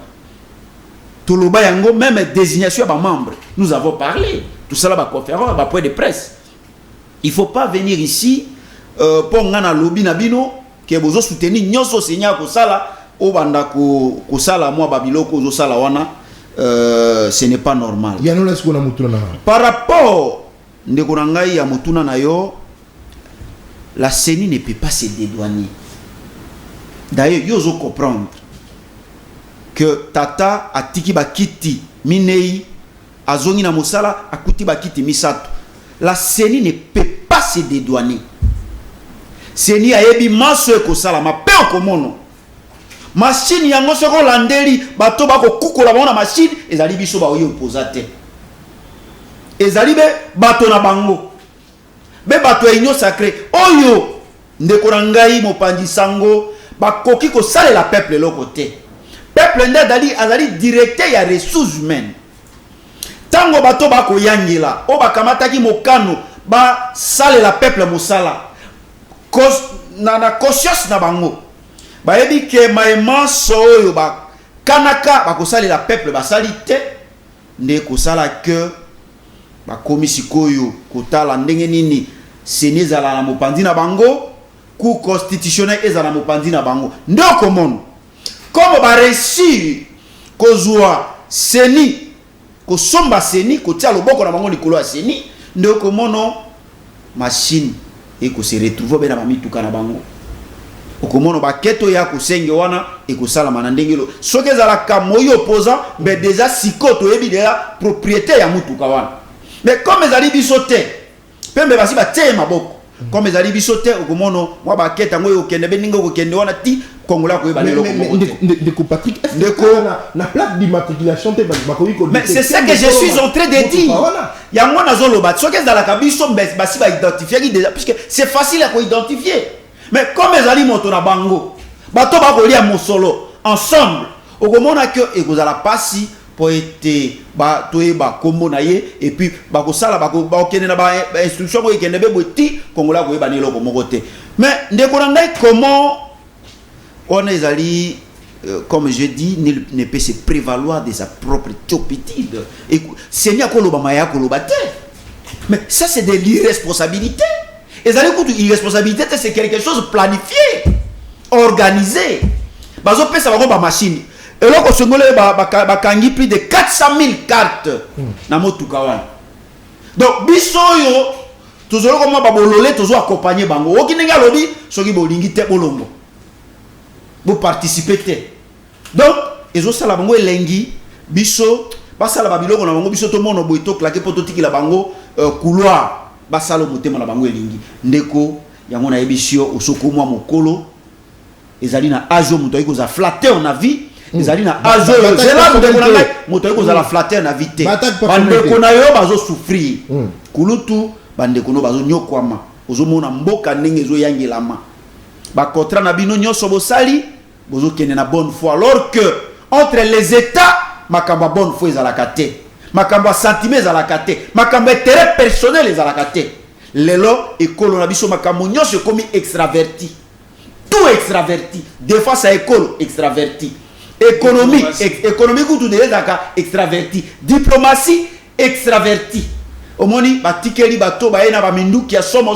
toloba yango même désignation ya membres nous avons parlé tout ça là ba conférence ba point de presse il faut pas venir ici pour ngana lobby na bino que bozo soutenir nyonso senya ko sala o banda ko sala moi babiloko zo sala wana ce n'est pas normal yano la sikona mutuna par rapport ndeko na ngai ya mutuna na yo la CENI ne peut pas se dédouaner. D'ailleurs, il faut comprendre que Tata a tiki bakiti minei azongi na mosala akuti bakiti misato. La CENI ne peut pas se dédouaner. CENI a yebi maso ko sala ma pe okomono. Machine yango soko landeli bato bako kukola bona machine ezali biso ba oyo opposate. Ezali be bato na bango. Be bato ya union sacrée oyo ndeko na ngai mopanzi sango bakoki ko salela peuple loko te peuple nde azali directeur ya ressources humaines tango bato bako yangela o bakamataki mokano ba salela peuple mosala na conscience na bango bayebi ke maema soyo ba kanaka bako salela peuple basali te ndeko sala que bakomi sikoyo kotala ndenge nini seni ezala na mopanzi na bango ku constitutionnel ezala na mopanzi na bango ndoko mono comme ba réussir kozwa seni kosomba seni kotia loboko na bango likolo ya seni ndoko mono machine eko se retrouver bena mamituka na bango okomono baketo ya kosenge wana ekosalama na ndengelo soki ezalaka moi opposant mais déjà sikoto yebi déjà propriété ya mutuka wana mais comme ezali biso te pembe basi batie maboko comme ezali biso te okomono mwa baketa ngoyo okende beninga okende wana ti kongola ko yeba lelo ko ndeko Patrick est-ce na plaque d'immatriculation te bakoyi ko mais c'est ça que je suis en train de dire yango nazoloba soki ezalaka biso basi ba identifier déjà puisque c'est facile à ko identifier mais comme ezali moto na bango bato bakolia mosolo ensemble okomona que ekozala pasi pour être ba toye ba kombo na ye et puis ba ko sala ba ko kende na ba instruction ko kende be boti kongola ko ba ne loko moko te mais ndeko na ngai comment on est allé comme je dis ne peut se prévaloir de sa propre turpitude et Seigneur ko loba maya ko loba te mais ça c'est de l'irresponsabilité et ça écoute irresponsabilité c'est quelque chose planifié organisé bazo pesa ba ko ba machine. Et là, on a plus de 400 000 cartes dans motuka wana. Donc, bisoyo, toujours comme on va toujours accompagner bango. Oki nenga lobi, soki bolingi te bolombo. Vous participez. Donc, ils ont ça la bango elengi, biso, basa la babiloko na bango biso to mono boito claquer poto tiki la bango couloir, basa lo motema la bango elengi. Ndeko, yango na ebisio osoko mwa mokolo. Ezali na ajo muto iko za flatter on a vie. Ils allaient na ajo c'est là que on a moto ko za la flatter na vite bande ko na yo bazo souffrir kulutu bande ko no bazo nyokwama ozo mona mboka ndenge zo yangelama ba contrat na bino nyoso bosali bozo kende na bonne foi alors que entre les états makamba bonne foi ezalaka te makamba sentiment ezalaka te makamba intérêt personnel ezalaka te lelo ekolo na biso makambo nyoso komi extraverti tout extraverti des fois ça école extraverti économique ou tout de extraverti diplomatie extraverti omoni batikeli bato baena ba minduki ya somo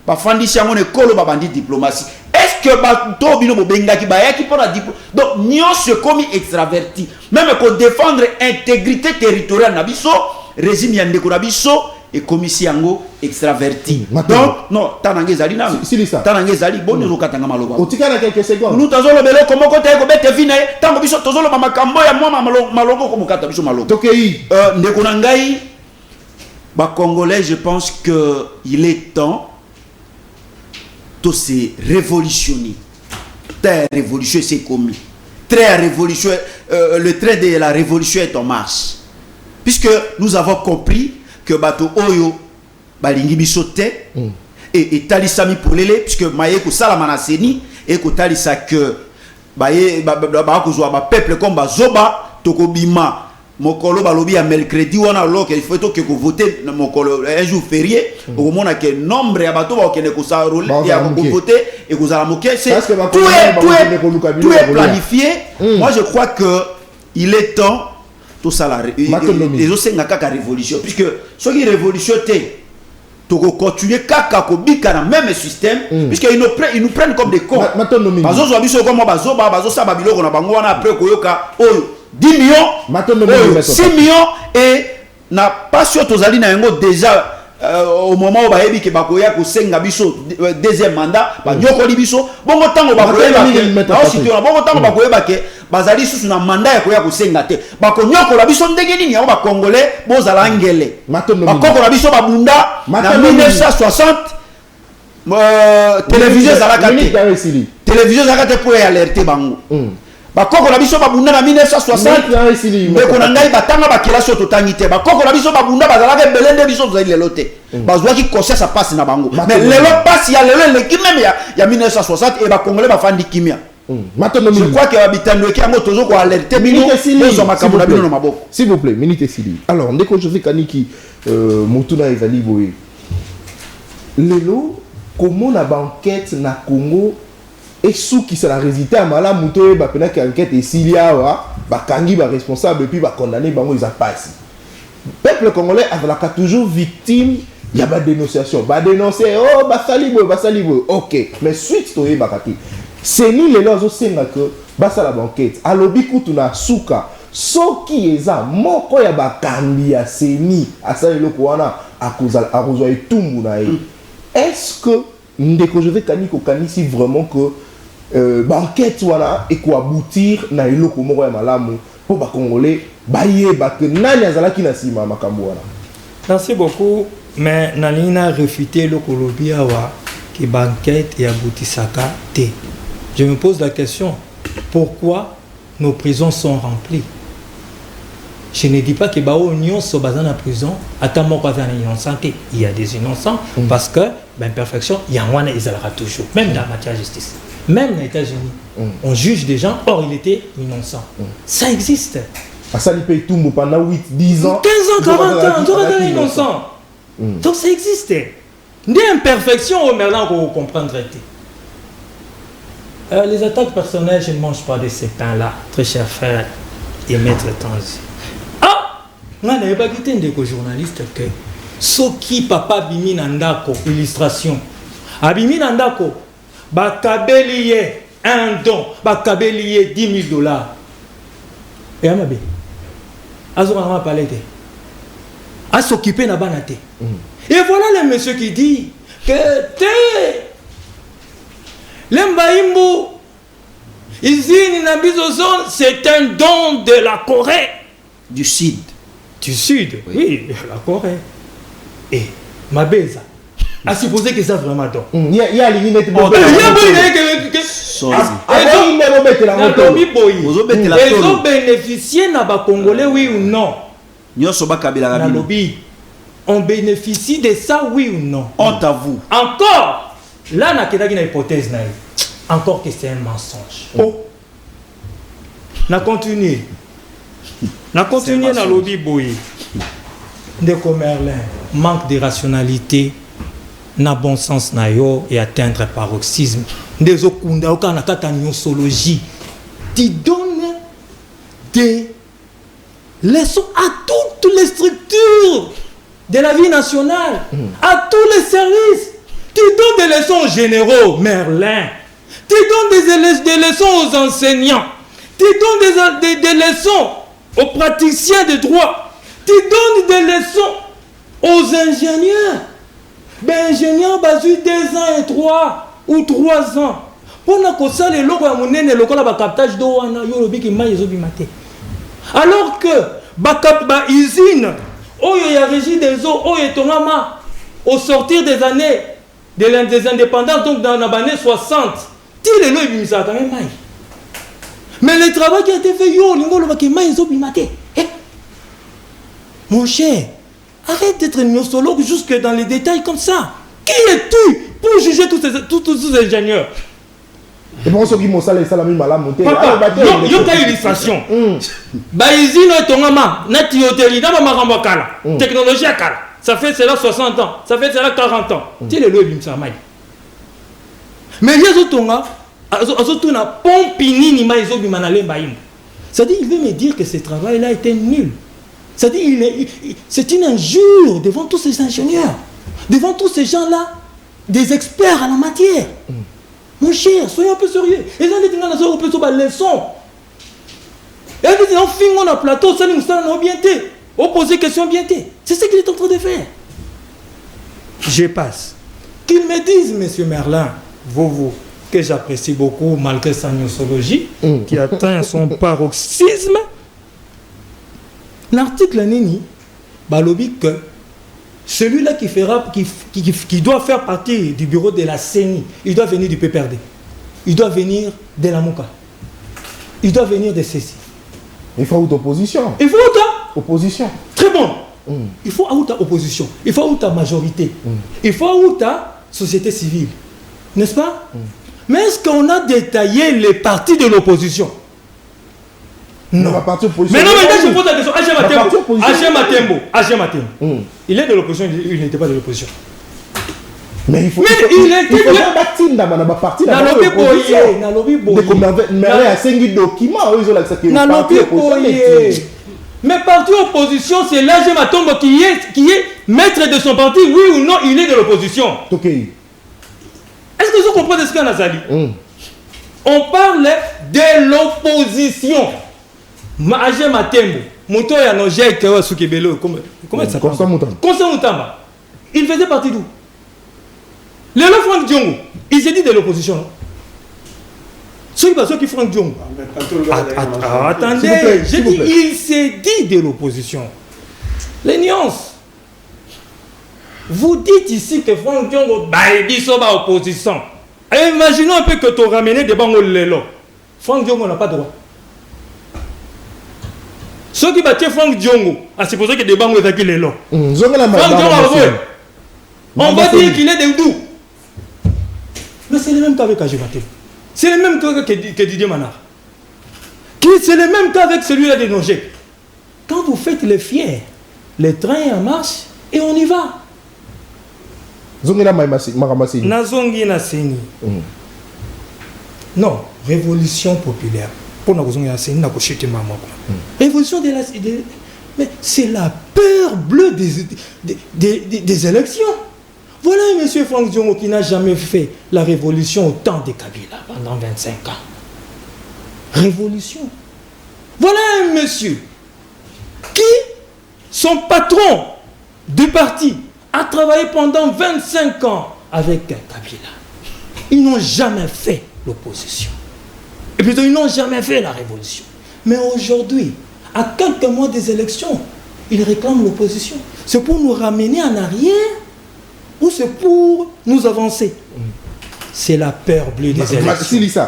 ba fandisi yango ekolo ba bandi diplomatie est-ce que bato bino bobengaki bayaki pona diplôme donc nyonso komi extraverti même ko défendre intégrité territoriale na biso régime ya ndeko na biso et commissi yango extraverti donc non tanange zali na tanange zali bon nous katanga maloba otika na quelques secondes nous tazolo bele comment ko tay ko bete vina tango biso tozolo ba makambo ya mwa malongo ko mukata biso malongo tokei ndeko na ngai ba congolais je pense que il est temps de se révolutionner très révolution c'est commis très révolution le trait de la révolution est en marche puisque nous avons compris que bato oyo balingi biso te et talisami polele puisque maye ko sala manaseni et ko talisa que baye ba ko zo ba peuple comme bazoba tokobima mokolo balobi ya mercredi wana loke il faut que voter mokolo un jour férié au moment que nombre ya bato ba kene ko sa rôle ya ko voter et ko za moké c'est tout est planifié. Moi je crois que il est temps tout ça là les autres c'est kaka révolution puisque ce qui révolution té to continuer kaka ko bika na même système puisque ils nous prennent comme des cons bazo zo biso comme bazo sa babiloko na bango wana après koyoka oyo 10 millions 6 millions et na pas sûr tozali na yango déjà au moment où bayebi ke bakoya ko senga biso deuxième mandat ba nyokoli biso bongo tango bakoyeba bongo tango bakoyeba ke bazali susu na mandat ya koya ko senga te bako nyokola biso ndenge nini yango ba congolais bozala ngele bakokola biso babunda na 1960 télévision zalaka te pour alerter bango bakoko na biso babunda na 1960 ndeko na ngai batanga bakelaso totangi te bakoko na biso babunda bazalaka belende biso tozali lelo te bazwaki conscience a passe na bango mais lelo passe ya lelo le kimem ya 1960 et bakongolais bafandi kimia je crois que habitando ki yango tozo ko alerter bino bozo makambo na bino na maboko s'il vous plaît minute sili alors ndeko José Kaniki mutuna ezali boye lelo comment na banquette na Congo et sous qui ça la résultat mala muto ba pena ki enquête et silia wa ba kangi ba responsable et puis ba condamné bango ils a passé peuple congolais a toujours victime il y a ba dénonciation ba dénoncer oh ba salibo OK mais suite to ba kati c'est ni les lozo senga que ba sala banquette alobi kutuna suka soki eza moko ya ba kambi ya seni asali loko wana akozala akozwa etumbu na ye est-ce que ndeko José Kaniki kanisi vraiment que banquette wana et ko aboutir na eloko moko ya malamu pour ba congolais bayeba que nani azalaki na sima makambo wana. Merci beaucoup mais nalina réfuter le kolobi awa qui banquette et aboutisaka te. Je me pose la question pourquoi nos prisons sont remplies. Je ne dis pas que bao nyonso bazana prison atamo kwa zana innocent, il y a des innocents parce que l'imperfection il y en a ezalaka toujours même dans la matière de justice. Même aux États-Unis, on juge des gens, or il était innocent. Ça existe. À ça, il paye tout pendant 8, 10 ans. 15 ans, 40 ans, tu regardes innocent. Donc ça existait. Des imperfections au Merlin qu'on comprendre. Les attaques personnelles, je ne mange pas de ces pains-là, très cher frère et maître Tanzi. Ah! On n'avait pas quitté un journaliste que Soki Papa Bimi Nandako, illustration. Abimi Nandako, Bakabeliye, un don, Bakabeliye $10,000. Et Amabe, Azorama Palete, à s'occuper na banate. Et voilà le monsieur qui dit que l'Embaïmbo, Izine Nabizozone, c'est un don de la Corée. Du Sud. Du Sud, oui, la Corée. Et Mabeza a supposé que ça vraiment don. Il y a les lignes de ils ont bénéficié na ba Congolais, oui ou non? On bénéficie de ça, oui ou non? Honte à vous. Encore, là, on a une hypothèse. Encore que c'est un mensonge. Oh. On continue. On continue dans le lobby boy. Ndeko Merlin, manque de rationalité, na bon sens na yo et atteindre paroxysme. Des okunda okana kata nyosologie. Tu donnes des leçons à toutes les structures de la vie nationale, à tous les services. Tu donnes des leçons aux généraux, Merlin. Tu donnes des leçons aux enseignants. Tu donnes des leçons aux praticiens de droit. Tu donnes des leçons aux ingénieurs. Ben, ingénieurs, basés 2 ans et 3 ou 3 ans. Pour que ça, les locaux à mon nez, les locaux à captage d'eau, alors que Bakaba usine, il y a régi des eaux, au sortir des années des indépendances, donc dans les années 60, il est là, il quand même. Mais le travail qui a été fait, mon cher, arrête d'être nosologue jusque dans les détails comme ça. Qui es-tu pour juger tous ces ingénieurs? Et pour ceux qui m'ont salé, ça la même malade montée. Papa, il y a une illustration. Baïzino et Tongama, Natiotéli, technologie à Kala. Ça fait cela 60 ans, ça fait cela 40 ans. Tu es le Bimsamay. Mais il y a Zotonga, Azotuna, Pompini, Maïzo Bimanale Baïm. C'est-à-dire, il veut me dire que ce travail-là était nul. C'est-à-dire, c'est une injure devant tous ces ingénieurs, devant tous ces gens-là, des experts en la matière. Mon cher, soyez un peu sérieux. Et là, on peut se leçon. Et là, on finit on a plateau, ça nous a bien été. On pose des questions bien été. C'est ce qu'il est en train de faire. Je passe. Qu'il me dise, monsieur Merlin, vous, que j'apprécie beaucoup malgré sa nosologie, qui atteint son paroxysme. L'article Nini, balobi que celui-là qui doit faire partie du bureau de la CENI, il doit venir du PPRD. Il doit venir de la Mouka. Il doit venir de ceci. Il faut autre opposition. Il faut autre opposition. Très bon. Il faut autre opposition. Il faut autre majorité. Il faut autre société civile. N'est-ce pas? Mais est-ce qu'on a détaillé les partis de l'opposition? Non. Mais non, mais je pose la question. Agé Matembo. Il est de l'opposition, il n'était pas de l'opposition. Mais il faut. Mais il était dans la partie de mais parti opposition, c'est l'Agé Matembo qui est maître de son parti, oui ou non, il est de l'opposition. Est-ce que vous comprenez ce qu'on a dit? On parle de l'opposition. Agé Matembo, Mouto et Anogé, comment ça s'appelle? Constant Moutamba. Il faisait partie d'où? Les lots Franck Diongo, il s'est dit de l'opposition. Ceux qui Franck Diongo. Attendez, j'ai dit, il s'est dit de l'opposition. Les nuances. Vous dites ici que Franck Diongo, il sont dans l'opposition. Imaginons un peu que tu as ramené des bancs au Lélo. Franck Diongo n'a pas droit. Ceux qui battent Franck Diongo, à supposer que des bancs au Lélo. Franck Diongo, on va dire qu'il est de d'où? Mais c'est le même cas avec Ajimaté. C'est le même cas que Didier Manard. C'est le même cas avec celui-là de Nogé. vous faites les fiers, le train est en marche et on y va. Nazongi na seni. Non, révolution populaire. Révolution mais c'est la peur bleue des élections. Voilà un monsieur Franck Diongo qui n'a jamais fait la révolution au temps de Kabila pendant 25 ans. Révolution. Voilà un monsieur qui, son patron du parti, a travaillé pendant 25 ans avec Kabila. Ils n'ont jamais fait l'opposition. Et plutôt, ils n'ont jamais fait la révolution. Mais aujourd'hui, à quelques mois des élections, ils réclament l'opposition. C'est pour nous ramener en arrière ou c'est pour nous avancer? C'est la peur bleue des élections.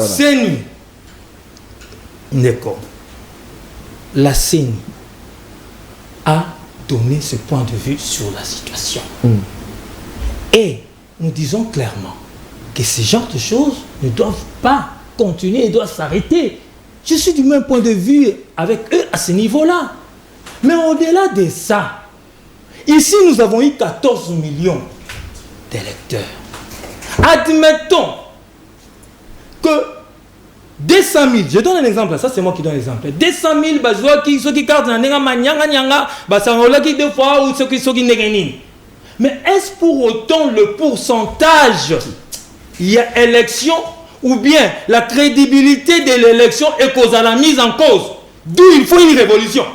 C'est nous. D'accord. La CENI a donné ce point de vue sur la situation. Et nous disons clairement que ce genre de choses ne doivent pas continuer, doivent s'arrêter. Je suis du même point de vue avec eux à ce niveau-là. Mais au-delà de ça, ici nous avons eu 14 millions d'électeurs. Admettons que 200 000, je donne un exemple, ça c'est moi qui donne l'exemple. 200 000 bazois qui sont qui cardent n'anga manyanga nyanga basangola qui deux fois ou ceux qui sont qui n'engagent. Mais est-ce pour autant le pourcentage il y a élection ou bien la crédibilité de l'élection est cause à la mise en cause? D'où il faut une révolution.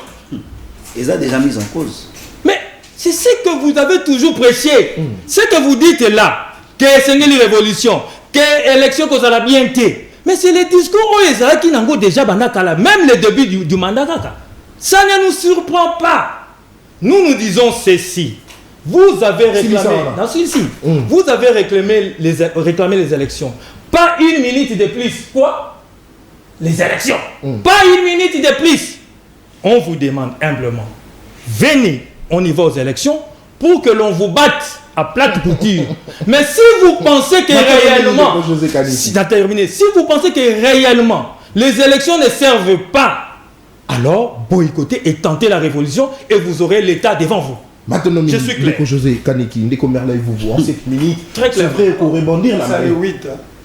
Ils ont déjà mis en cause. Mais c'est ce que vous avez toujours prêché. Ce que vous dites là, que c'est une révolution, que l'élection cause à la bien été. Mais c'est le discours qui n'ont déjà bandakala, même le début du mandat. Ça ne nous surprend pas. Nous disons ceci. Vous avez réclamé, vous avez réclamé les élections. Pas une minute de plus. Quoi? Les élections. Pas une minute de plus. On vous demande humblement, venez, on y va aux élections pour que l'on vous batte à plate couture. Mais si vous pensez que réellement, si vous pensez que réellement les élections ne servent pas, alors boycottez et tentez la révolution et vous aurez l'État devant vous. Maintenant, je suis clair. José Kaneki, vous en 7 minutes. Très clair. C'est vrai qu'on rebondir là.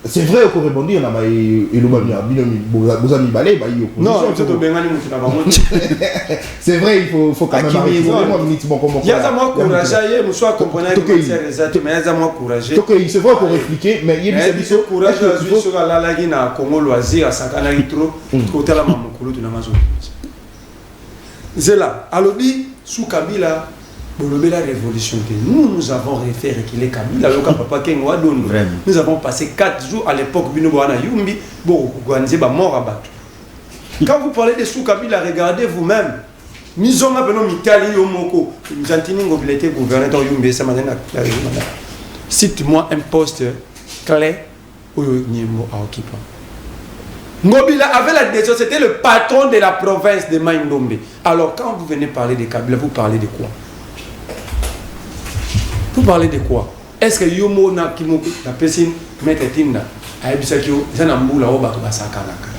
C'est vrai qu'on rebondir là. C'est vrai, il faut quand même arrêter. Il y a moi courageux, je suis comprenant que c'est vrai qu'on réplique, mais il y a des courageux sur la lagine à Congo loisir à Sakana Itro, côté la Mamokolo de l'Amazon. C'est là, alors dit, sous Kabila, la révolution que nous avons fait reculer Kabila, nous avons passé 4 jours à l'époque, quand vous parlez de sous Kabila, regardez vous-même. Cite-moi un poste clé où Niembo a occupé. Ngobila avait la décision, c'était le patron de la province de Maïndombe. Alors quand vous venez parler de Kabila, vous parlez de quoi? Vous parlez de quoi? Est-ce que Yomo na Kimo na Pessin mette Tinda a Ebisakio, c'est Nambula au Bato Basakanaka.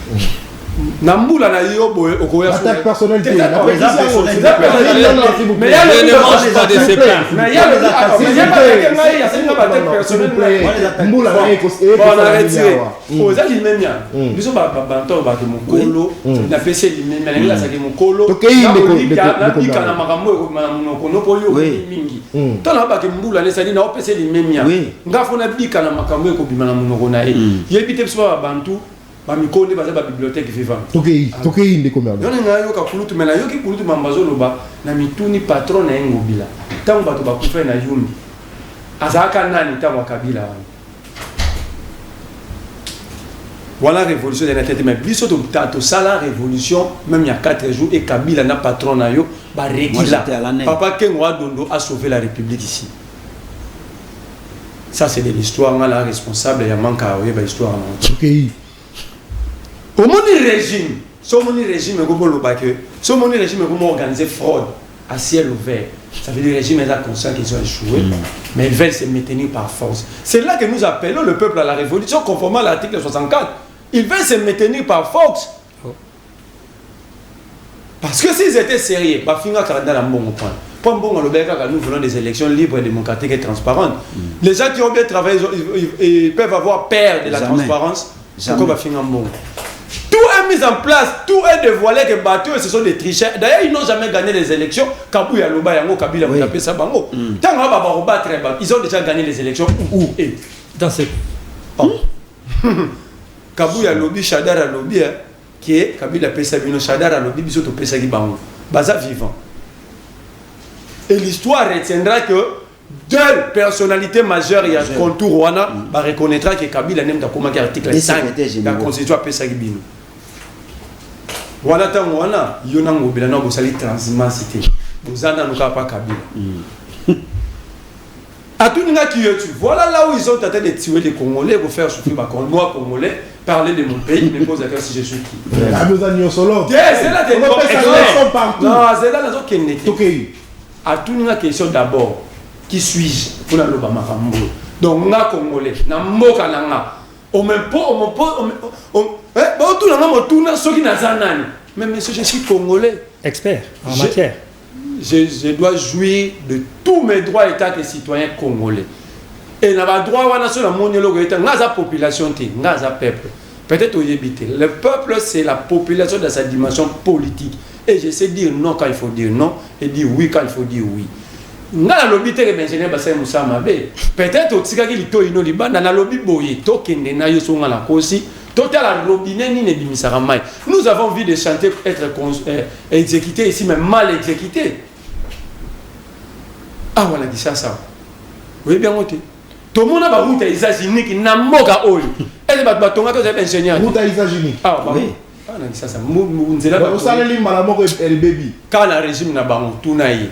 Nambula na Yobo au Koya. Attaque personnelle. Mais il y a ne mange pas de ses pains. Mais il y a Bamikonde baza ba bibliothèque vivante. Tokei ndekomela. Yone ngayo ka kulutu mena yoki kulutu mambazo loba na mituni patron na Ngobila. Tango bato bakufa na Yumbi. Azaka nani tango Kabila wana. Voilà la révolution de la tête mais biso to tato sala révolution même il y a 4 jours et Kabila na patron na yo ba rekila. Papa Kenwa Dondo a sauvé la République ici. Ça c'est de l'histoire, on a la responsable il y a manque à histoire. Tokei. Au régime, ce régime comment organiser fraude à ciel ouvert. Ça veut dire que le régime est conscient qu'ils ont échoué, mais ils veulent se maintenir par force. C'est là que nous appelons le peuple à la révolution conformément à l'article 64. Ils veulent se maintenir par force. Parce que s'ils étaient sérieux, bah finga Canada la bon point. Pour bon le bec nous voulons des élections libres, démocratiques et transparentes. Les gens qui ont bien travaillé ils peuvent avoir peur de la transparence. Pourquoi bah finga bon? Tout est mis en place, tout est dévoilé que bateau ce sont des tricheurs. D'ailleurs, ils n'ont jamais gagné les élections. Kabouya Loba Yango Kabila vous tapez ça bango. Tant qu'on va rebattre, ils ont déjà gagné les élections où et dans ce Kabouya Lobi Chadara Lobi qui est Kabila Pesabino Chadara Lobi bisoto Pesagi bango. Baza vivant. Et l'histoire retiendra que deux personnalités majeures, il y a un contour Rwanda, reconnaîtra que Kabila n'aime pas comment article 5 de la Constitution Pesagibino. Rwanda tant Rwanda, il y a un mobile, non, vous allez transmancité. Vous en avez pas Kabila. À tout le monde qui est, voilà là où ils ont tenté de tuer les Congolais pour faire souffrir ma Congolais, parler de mon pays, me pose la question si je suis qui. Il y a besoin de solo. C'est là des gens partout. Non, c'est là qui est. À tout le monde question d'abord. Qui suis-je pour la loba makambo donc nga congolais na mboka na nga on me tout na mo tout na soki na zanani mais monsieur je suis congolais expert en matière je dois jouir de tous mes droits état de citoyen congolais et na ba droit wana so na moniolo ko état nga za population te nga za peuple peut-être oyebité le peuple c'est la population dans sa dimension politique et je sais dire non quand il faut dire non et dire oui quand il faut dire oui. Nga la lobby tere benjene basay musama be peut-être otika ki lito ino libanda na lobby boye to kende na yo songa la kosi to la robinet ni ne bimisaka mai nous avons envie de chanter être exécuté ici mais mal exécuté ah voilà dit ça oui bien moté to mona ba route États-Unis ki na mboka oyo et ba batonga to c'est ingénieur route États-Unis ah oui ah na dit ça nzela ba osaleli malamoko el baby quand la régime na bango tunayi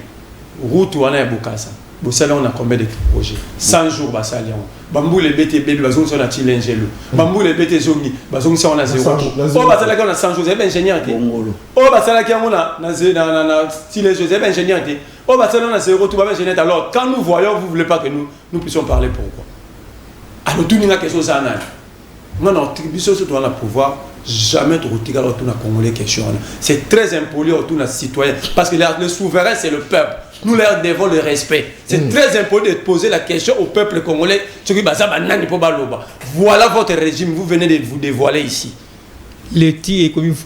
route wana ya Bokassa bosala on a combien de projets 100 jours basali on bambule bete bébé bazong sur na chilengelo bambule bete zongi bazong sur na 0 oh basala qu'on a 100 jours c'est ingénieur té oh basala qui on a na chilengelo c'est ingénieur té oh basala on a 0 tout ba ingénieur alors quand nous voyons vous voulez pas que nous puissions parler pourquoi alors tout ninga question ça na non tribution surtout on a pouvoir jamais te retirer autour de Congolais question c'est très impoli autour de citoyens parce que le souverain c'est le peuple. Nous leur devons le respect. C'est très important de poser la question au peuple congolais. Voilà votre régime, vous venez de vous dévoiler ici. L'éti est comme il faut.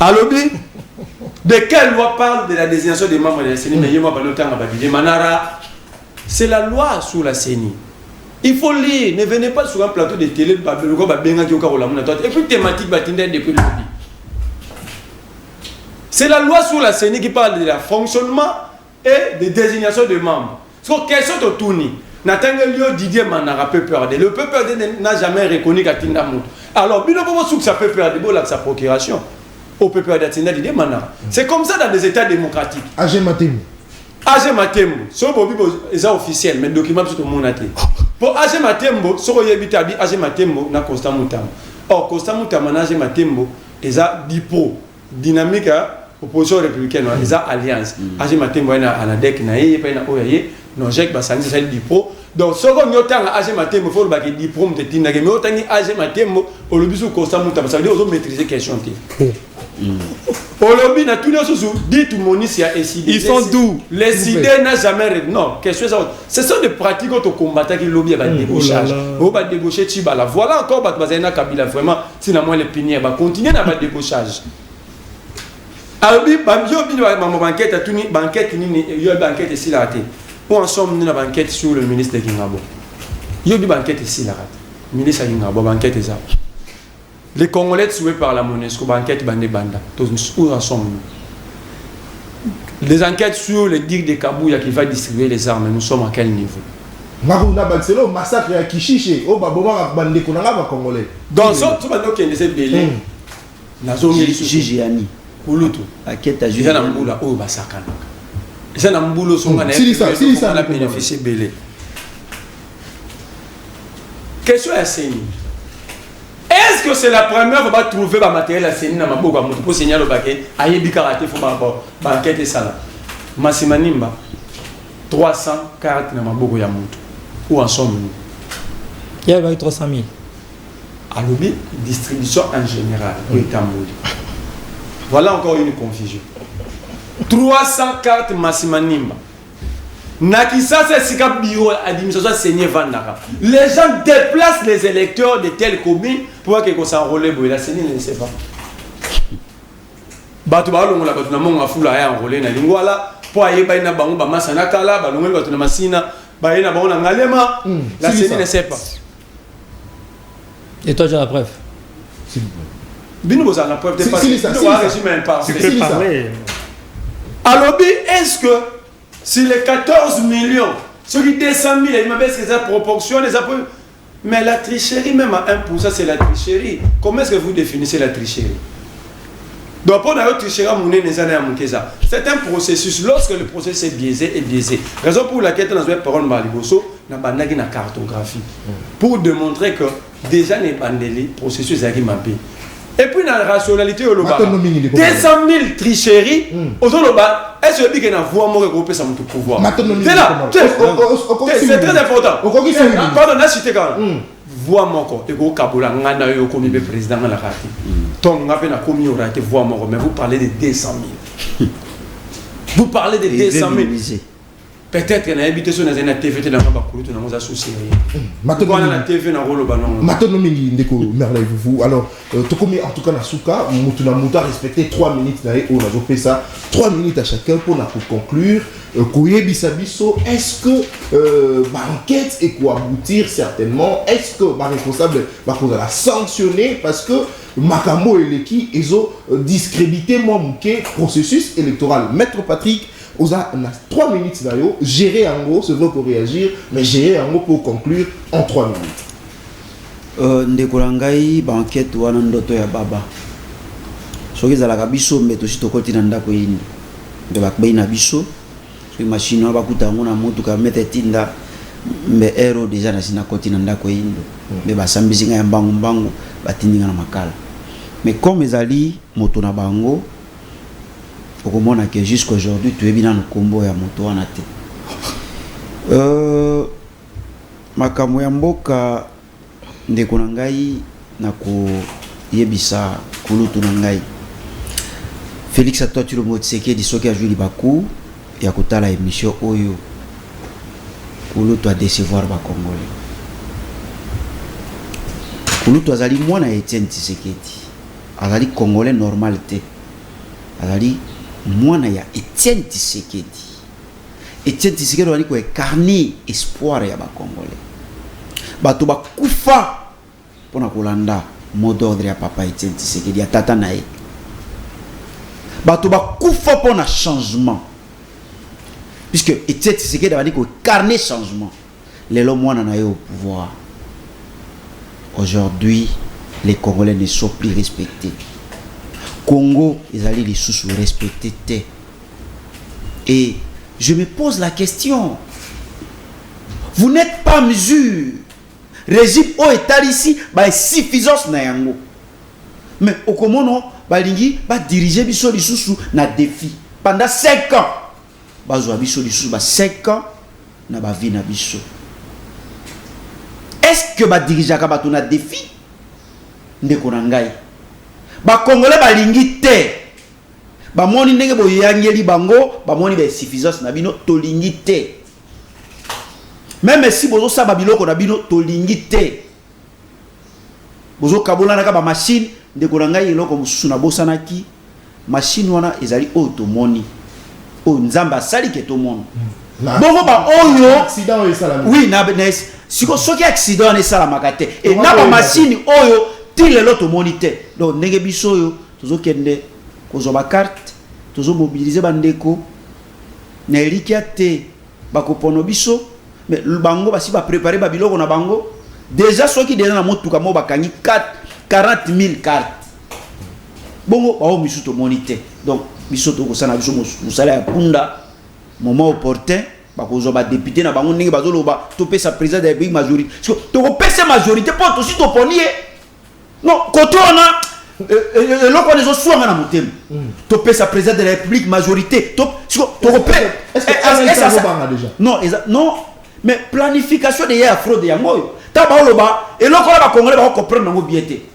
Alors, de quelle loi parle de la désignation des membres de la CENI? C'est la loi sur la CENI. Il faut lire. Ne venez pas sur un plateau de télé et puis thématique depuis le début. C'est la loi sur la CENI qui parle de la fonctionnement et de désignation de membres. So question de tourner. Nathaniel Didier Manara peut perdre. Le peuple n'a jamais reconnu Katinda Mout. Alors, bien sûr que ça peut perdre sa procuration. Au peuple d'Atinda Didier Manara. C'est comme ça dans des États démocratiques. AG Matembo. AG Matembo. So bobi est officiel, mais le document tout le monde a été. Pour AG Matembo, so yebita bi AG Matembo na Constant Moutama. Or Constant Moutama na AG Matembo eza dipo dynamique opposition républicaine les alliances AG Matembo na anadek na ye pa na oyaye non jek basani c'est dipo donc ce qu'on yotanga AG Matembo faut ba ki diplôme de tinga mais otangi AG Matembo au lobisu Constant Moutama ça veut dire aux maîtriser question ti au lobby na tous les sous dit tout monisia et si ils sont doux les idées n'a jamais non question ça ce sont des pratiques auto combattant qui lobby va débauchage on va débaucher Tibala voilà encore Bazena Kabila vraiment si na moins les piniers va continuer na ba débauchage. Alors, il y a une banquette, il y a une banquette ici là. Où en sommes-nous dans la banquette sur le ministre de Gingabo? Il y a une banquette ici là. Le ministre de Gingabo, banquette est ça. Les Congolais souhaitent par la MONUSCO, banquette bandé banda. Où en sommes-nous? Les enquêtes sur le dire de Kabouya qui va distribuer les armes, nous sommes à quel niveau? Maruna Banselo, massacre à Kishiche, au Baboma bandé Konanga Congolais. Dans ce tout le monde qui est décédé belé. La zone Gigiani. Kulutu aketa juge na mbula oyo basakana eza na mbulo songa na la bénéficier belé question à CENI est-ce que c'est la première fois va trouver ba matériel à CENI na maboko ya moto pour signaler le baquet ayebi karaté faut ba enquête ça Masimanimba 300 cartes na maboko ya moto où en sommes-nous? Il y a 300 000 à l'objet distribution en général au Tambouli. Voilà encore une confusion. 300 cartes Massimanimba. Nakisa, c'est ce que bureau administration Seigneur Vandaka. Les gens déplacent les électeurs de telles communes pour qu'ils s'enrôlent. La Seigneur ne sait pas. Batouba, on l'a pas tout le monde a foulé à enrôler. Voilà. Pour aller à une banque, Masana Kala, Balonga, Masina, Baïna Bon Ngalema. La Seigneur ne sait pas. Et toi, j'ai la preuve. S'il vous plaît. Bino vous en la preuve de pas. Tu peux parler. Alors, est-ce que si les 14 millions, sur les 200 000, il m'a dit que c'est proportion, mais la tricherie, même à 1%, c'est la tricherie. Comment est-ce que vous définissez la tricherie? Donc, pour la tricherie, c'est un processus. Lorsque le processus est biaisé, raison pour laquelle dans une parole Maliboso, on a une cartographie pour démontrer que déjà les bandeli processus est mappé. Et puis dans la rationalité au Loba, 200 000 tricheries, au Loba, est-ce que vous avez voix moi regrouper ça mon pouvoir? C'est là, c'est très important. Pardon, la cité quand même. Voix moi quoi, et vous Kabola, ngana yo comme le président de la partie. Donc on a peine à commis aura été voix moi, mais vous parlez de 200 000. Vous parlez de 200 000. Peut-être qu'il y a une habitation dans une TV dans nos associés. Maintenant, la TV dans le ballon. Maintenant, vous. Alors, en tout cas, Nasuka, nous avons respecté 3 minutes. On a fait ça 3 minutes à chacun pour conclure. Est-ce que l'enquête est quoi aboutir certainement? Est-ce que ma responsable va la sanctionner parce que Makambo et l'équipe ils ont discrédité mon processus électoral? Maître Patrick, on a 3 minutes d'ailleurs, gérer en gros, c'est vrai pour réagir, mais gérer en gros pour conclure en 3 minutes. Ndekolangai, banquette wana ndoto ya baba. Soki zalaka biso mbeto si tokoti na ndako yini. Mbe bakbai na biso. Soki machine wa bakuta ngo na motu ka mete tinda mbe ero deja na sina koti na ndako yini. Mbe basambisi nga ya mbangu batindinga na makala. Mais comme ezali moto na bango okomona que jusqu'à aujourd'hui tu es bien dans le combo ya moto wana te. Makambo ya mboka ndeko na ngai na ko yebisa kulutu na ngai. Félix Antoine Tshisekedi soki a joué libaku ya kotala émission oyo kulutu a décevoir ba Congolais. Kulutu azali mwana Etienne Tshisekedi. Azali Congolais normal te. Azali mwana ya Etienne Tshisekedi. Etienne Tshisekedi wali ko incarner espoir ya ba Congolais. Bato ba kufa pona kolanda mot d'ordre ya papa Etienne Tshisekedi ya tata na ye. Bato ba kufa pona changement. Puisque Etienne Tshisekedi wali ko incarner changement. Lelo mwana na ye au pouvoir. Aujourd'hui, les Congolais ne sont plus respectés. Congo, ils allaient les sous-respecter. Et je me pose la question. Vous n'êtes pas en mesure. Régime au état ici, bah suffisance na yango. Mais au comment balingi ba diriger biso lisusu na défi pendant 5 ans. Ba zo biso lisusu ba 5 ans na ba vie na biso. Est-ce que ba diriger ka ba na défi? Ndeko na ngai. Ba Congolais balingi te. Ba moni ndenge boyangeli bango, ba moni ba suffisance na bino tolingi te. Même si bozo sa babiloko na bino tolingi te. Bozo kabola na ka ba machine ndeko na ngai eloko mususu na bosanaki. Machine wana ezali automoni. O nzamba sali ke to mono. Bongo ba oyo accident et ça. Oui, na siko soki accident et ça la makate. Et na ba machine oyo tile l'auto monité. Donc ndenge biso yo tozo kende kozo ba carte, tozo mobiliser bandeko na elikia te bakopono biso mais bango basi ba préparer ba biloko na bango déjà soki déjà na motuka mo bakangi 40 000 cartes. Bongo ba o misu to monité. Donc biso to ko sana biso musala ya punda moment opportun bakozo ba député na bango ndenge bazoloba to pesa président de la majorité. To ko pesa majorité pour to si to ponier. Non, quand on a l'autre les autres na motem. To pesa président de la République majorité. Est-ce que ça va déjà? Non, non, mais planification de ya fraude ya ngoyo. Ta ba loba et l'autre ba Congolais ba comprendre ngo biété.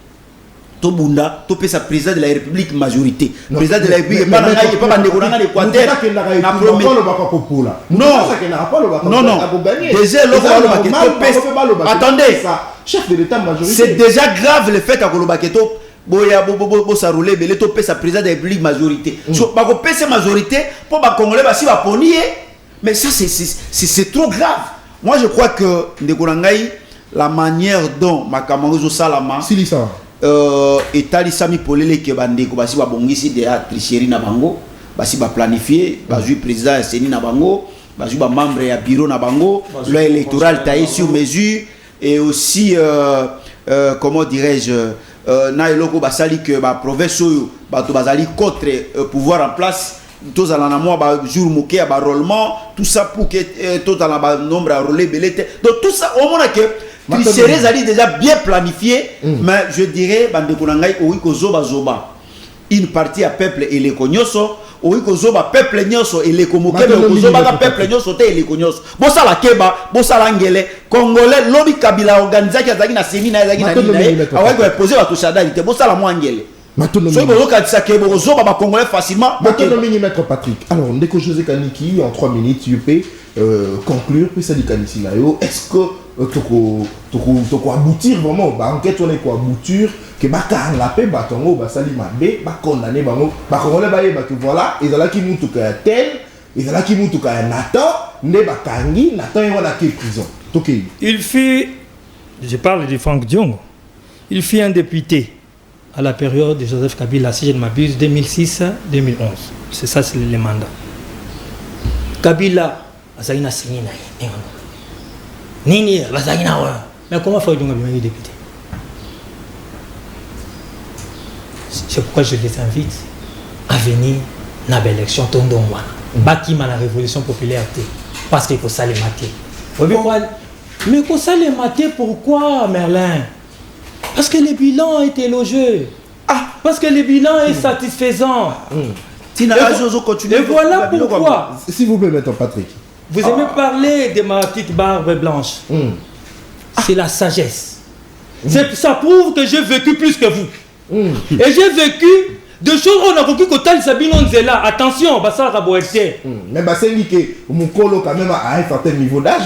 Tobunda, topé sa président de la République majorité. Président de la République, pas dans l'Équateur. Non. Déjà, attendez. Chef de l'État majorité. C'est déjà grave le fait à Kolobaketo. Boya Bobo Saroulé, Belé topé sa président de la République majorité. So, bah, topé sa majorité pour les Congolais, bah, si va ponier. Mais ça, c'est trop grave. Moi, je crois que Ndekorangai, la manière dont Makamaruzo Salama. Silisa. Etali Sami Polele ke bandeko basi ba bongisi de tricherie na bango basi ba planifier bazui président Seni na bango bazui ba membre ya bureau na bango loi électorale taillé sur mesure et aussi comment dirais-je na eloko basali que ba province oyo bato bazali contre pouvoir en place tous à la moi ba jour moké ba rollement tout ça pour que tout à la nombre à rouler belete donc tout ça au moins que tricherie ali déjà bien planifié mais je dirais bande konangai oiko zoba une partie à peuple et les konyoso oiko zoba peuple nyoso et les komoke mais zoba ka peuple nyoso te et les konyoso bosa la keba bosa la ngele congolais lobby kabila organisation azaki na séminaire azaki na nini awako poser ba to shadalité bosa la mwangele so ko katisa kebo zoba ba congolais facilement Matonomini maître Patrick. Alors ndeko José Kaniki en 3 minutes tu peux conclure puis ça dit Kanisi nayo est-ce que toko aboutir vraiment ba enquête on est quoi aboutir que ba ka la paix ba tongo ba sali mabe ba condamner bango ba congolais ba yeba que voilà ezala ki mutu ka tel ezala ki mutu ka Nathan ne ba kangi Nathan y wana ki prison OK il fut je parle de Franck Diongo il fut un député à la période de Joseph Kabila si je ne m'abuse 2006-2011 c'est ça c'est le mandat Kabila azalina signé na Nini, mais comment faire un député? C'est pourquoi je les invite à venir à l'élection Tondongwana. Bakima la révolution populaire. Parce qu'il faut ça les mater. Mais faut ça les mater pourquoi, Merlin? Parce que le bilan est élogieux. Parce que le bilan est satisfaisant. Et voilà pourquoi. S'il vous plaît, maître Patrick. Vous aimez parler de ma petite barbe blanche. C'est la sagesse. Ça prouve que j'ai vécu plus que vous. Et j'ai vécu de choses on a vécu que Tal Sabino Nzela. Attention, ça va boiter. Mais c'est dit que Moukolo quand même à un certain niveau d'âge,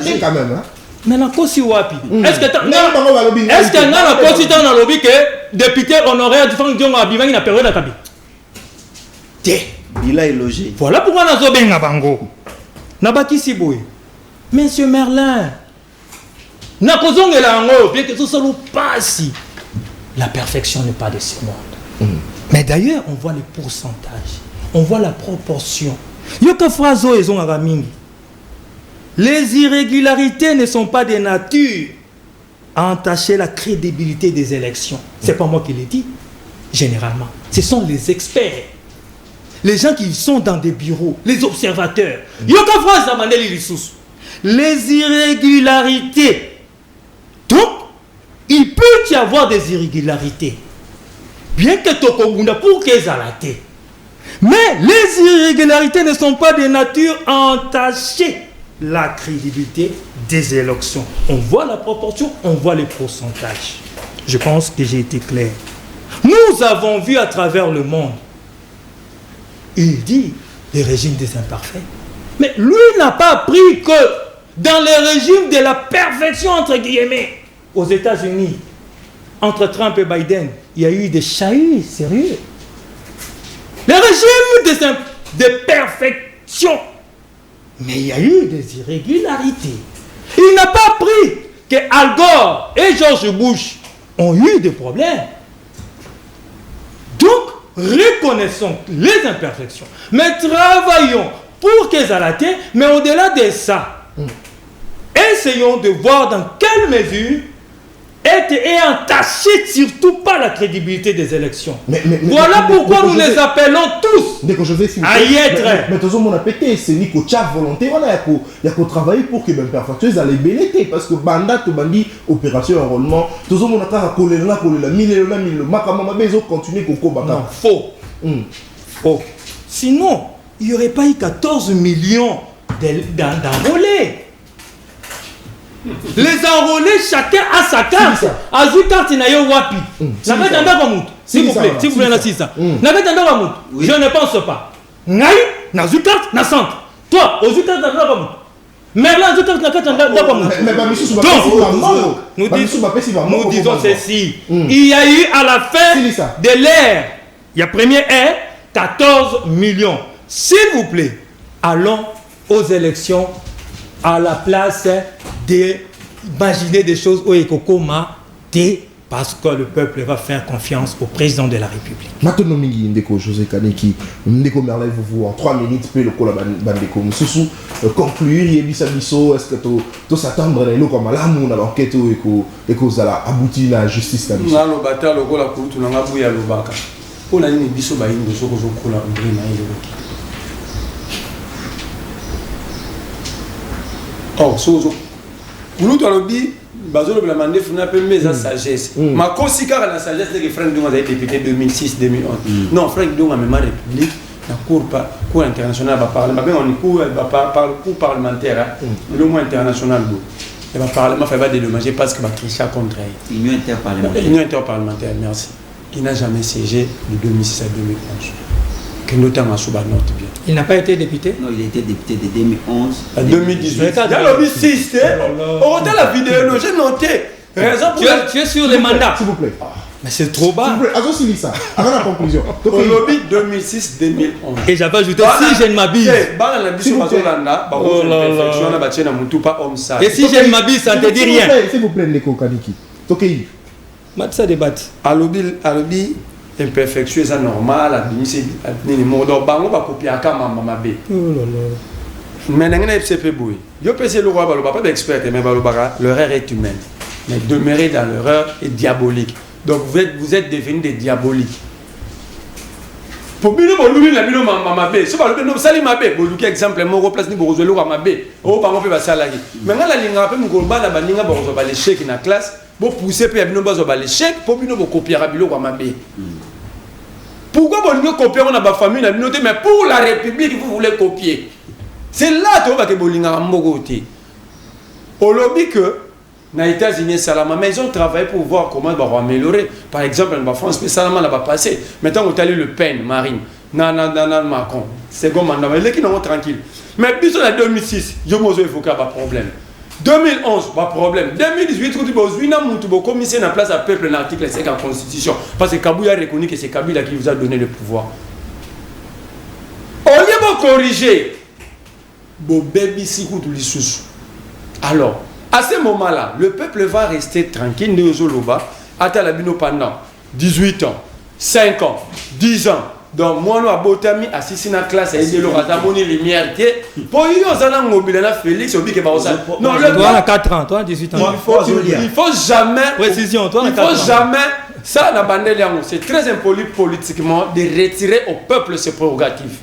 c'est quand même. Mais la cause wapi. Est-ce que dans la cause dans le lobby que député honoraire du Franck Diongo a bivé une période à Kabi. Il a élogé. Voilà pourquoi on a zobé na bango. Nabaki Siboui. Monsieur Merlin. Nakozongela ngo, bien que tout ça nous passe. La perfection n'est pas de ce monde. Mais d'ailleurs, on voit les pourcentages. On voit la proportion. Yoka Frazo et Zonagamingi. Les irrégularités ne sont pas de nature à entacher la crédibilité des élections. C'est pas moi qui l'ai dit. Généralement, ce sont les experts. Les gens qui sont dans des bureaux, les observateurs. Les irrégularités. Donc, il peut y avoir des irrégularités. Bien que Tokogunda pour qu'ils alaté. Mais les irrégularités ne sont pas de nature à entacher la crédibilité des élections. On voit la proportion, on voit les pourcentages. Je pense que j'ai été clair. Nous avons vu à travers le monde. Il dit les régimes des imparfaits. Mais lui n'a pas appris que dans les régimes de la perfection, entre guillemets, aux États-Unis, entre Trump et Biden, il y a eu des chahuts sérieux. Les régimes de perfection. Mais il y a eu des irrégularités. Il n'a pas appris que Al Gore et George Bush ont eu des problèmes. Donc, reconnaissons les imperfections, mais travaillons pour qu'elles aient, mais au-delà de ça, essayons de voir dans quelle mesure est entachée surtout par la crédibilité des élections. Voilà pourquoi nous les appelons tous à y être. Mais tout le monde a pété, c'est Nico Tchaf volonté, il y a qu'à travailler pour que l'imperfection allait bénéter, parce que Banda, tout bandi, opération enrôlement, tout le monde a collé là, mille, Makamama, mais ils ont continué Koko Baka. Non, faux. Faux. Sinon, il n'y aurait pas eu 14 millions d'enrôlés. Les enrôlés, chacun a sa carte. Azu carte na yo wapi. Na kati ndako mutu. S'il vous plaît, na sisa. Na kati ndako mutu. Je ne pense pas. Ngai na zu carte na centre. Toi, ozu carte na ndako mutu. Merlin zu carte na kati ndako mutu. Nous disons ceci. Il y a eu à la fin de l'ère, il y a première ère, 14 millions. S'il vous plaît, allons aux élections à la place d'imaginer des choses au Ekokoma, parce que le peuple va faire confiance au président de la République. Maintenant, Ndeko José Kaneki, Ndeko Merlin, vous en 3 minutes, puis le Kola Bandeko, Moussou, conclure, Yebisabiso, est-ce que tu s'attendre à l'eau comme l'amour dans l'enquête et que ça a abouti la justice là. Non, le bataille, le Kola Koutou, on a bouillé à l'Obaka. On a une biso baïne de ce que je coule en brima et le oh, Sozo. Nous, tu as le dit, Bazolo la mandé, il faut appeler mes sagesse. Ma conséquence à la sagesse, c'est que Franck Doum a été député 2006-2011. Non, Franck Doum a même république, la cour internationale va parler. Mais on est cour parlementaire, le moins international. Et le Parlement va dédommager parce que va tricher contre elle. Union interparlementaire. Union interparlementaire, merci. Il n'a jamais siégé de 2006 à 2011. Que notamment sous la note bien. Il n'a pas été député? Non, il a été député de 2011 à 2018. Il y a le 2006. On regarde la vidéo, j'ai noté. Raison pour tu es sur les mandats. S'il vous plaît. Mais c'est trop bas. S'il vous plaît, Azo ça. Avant la conclusion. Au lobby 2006-2011. Et j'avais ajouté si je ne m'habille. Et si je ne m'habille, ça ne te dit rien. S'il vous plaît, Ndeko Kaneki. Tokei. Ça débat. À lobby, imperfection, c'est normal. C'est bango va copier à Kamama B. Mais dans le FCP Boui, je peux essayer le roi Baloba, pas d'expert, mais Balobara, l'erreur est humaine. Mais demeurer dans l'erreur est diabolique. Donc vous êtes devenus des diaboliques. Pour bien vous la bino mamabe, si vous nous sali mabe, vous luki exemple mon replace ni vous le mabe, oh pas mon peu salarié. Maintenant la ligne après mon gomba na baninga ba rezo ba l'échec na classe, vous poussez pe bino ba zo ba l'échec, pour bino vous copier rabilo mabe. Pourquoi vous ne copiez on a ba famille na bino mais pour la République vous voulez copier. C'est là que vous que bolinga mbogoté. Au lobby que na États-Unis Salama, mais ils ont travaillé pour voir comment ils vont améliorer. Par exemple, en France, mais Salama n'a pas passé. Maintenant, on a eu Le Pen, Marine, Macron, second mandat, mais les qui n'ont tranquille. Mais puis en 2006, je me suis évoqué pas problème. 2011, pas problème. 2018, quand tu as commissaire en place à peuple l'article 5 en constitution, parce que Kabila a reconnu que c'est Kabila qui vous a donné le pouvoir. Au lieu de corriger, baby si vous les sous. Alors, à ce moment-là, le peuple va rester tranquille, pendant 18 ans, 5 ans, 10 ans. Donc, moi, je suis assis dans la classe, et je suis lumière. Pour eux, ils ont mobilisé Félix, non, toi, à 4 ans, toi, à 18 ans. Il faut jamais. Précision, toi, il faut jamais. Ça, c'est très impoli politiquement de retirer au peuple ses prérogatives.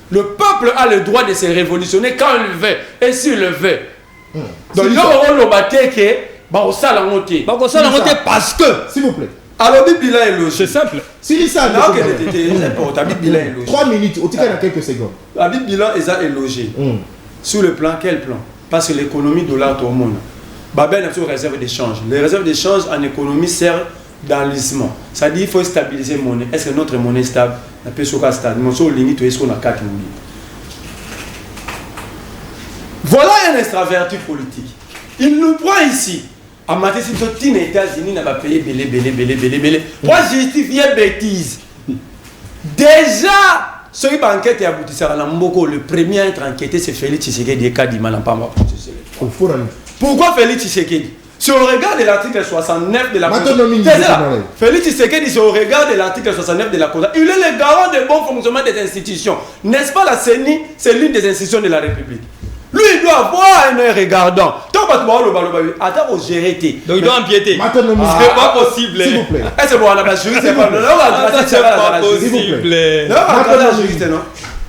Le peuple a le droit de se révolutionner quand il veut et s'il le veut. Donc, il y a un batté qui est parce que. S'il vous plaît. Alors, bilan est logé. C'est simple. Si ça, non, c'est important. Bilan est logé. 3 minutes, au ticket dans quelques secondes. La bilan est logé. Sur le plan, quel plan? Parce que l'économie de l'art au monde. Babel a une réserve d'échange. Les réserves d'échange en économie servent d'enlissement. Ça dit qu'il faut stabiliser la monnaie. Est-ce que notre monnaie est stable? La peso est stable. Mon sol limite, est-ce qu'on a 4 000? Voilà un extraverti politique. Il nous prend ici. À matin, si tu es aux États-Unis, on va payer belé. Moi, justifie bêtise. Déjà, ce qui va enquêter à Boutissara Lamboko, le premier à être enquêté, c'est Félix Tshisekedi et Kadima Lampamba. Pourquoi Félix Tshisekedi? Si on regarde l'article 69 de la Constitution, Félix Tshisekedi, si on regarde l'article 69 de la Constitution, il est le garant du bon fonctionnement des institutions. N'est-ce pas la CENI? C'est l'une des institutions de la République. Lui, il doit avoir un œil regardant. Tant que tu vas attends, au gérer. Donc, il doit empiéter. C'est pas possible. S'il vous plaît. C'est bon, on a pas juriste. C'est pas possible. Non,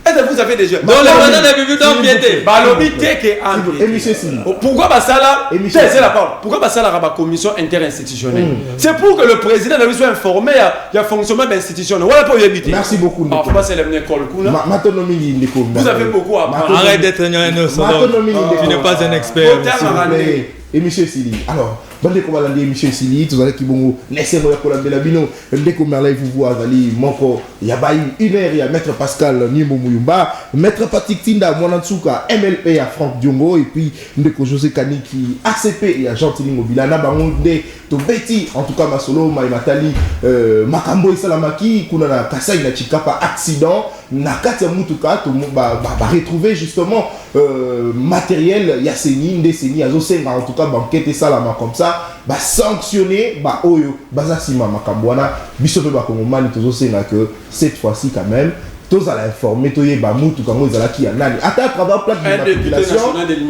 est-ce que vous avez des jeux? Donc, le président de la République doit empiéter. Balobi Teke empiéter. Pourquoi Bassala? C'est la parole. Pourquoi Bassala a une commission interinstitutionnelle? C'est pour que le président de la République soit informé du fonctionnement institutionnel. Voilà pour y éviter. Merci beaucoup. Il faut pas s'élever l'école. Vous avez beaucoup à apprendre. Arrête d'être un innocent. Tu n'es pas un expert. et Michel Sili. Alors, bande ko balandi Michel Sili, tout ça qui bon laisser moi ko la bino, ndeko merlay vous voir ali moko ya ba 1 heure ya maître Pascal Nimbo Muyumba, maître Patrick Tinda Mwanantsuka MLP à Franck Diongo et puis ndeko José Kaniki ACP et à Gentili Mobila na bangonde to Betty en tout cas masolo mai matali makambo isalamaki kuna na Kasai na Chikapa accident na kati ya mutuka to ba retrouver justement matériel ya seni ndeseni azosenga en tout cas banquette salama comme ça ba sanctionner ba oyo baza sima makambo wana biso pe ba kongomani tozosenga que cette fois-ci quand même tous à l'informer toye ba mutuka ngo ezalaki ya nani ata à travers plaque de population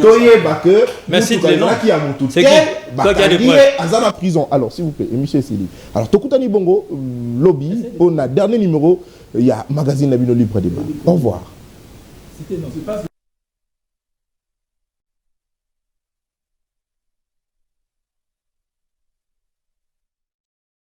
toye ba que merci de nom qui a mutuka c'est qui azana prison. Alors s'il vous plaît Michel Sili, alors tokutani bongo lobby on a dernier numéro il y a magazine Nabino Libre Débat. Au revoir.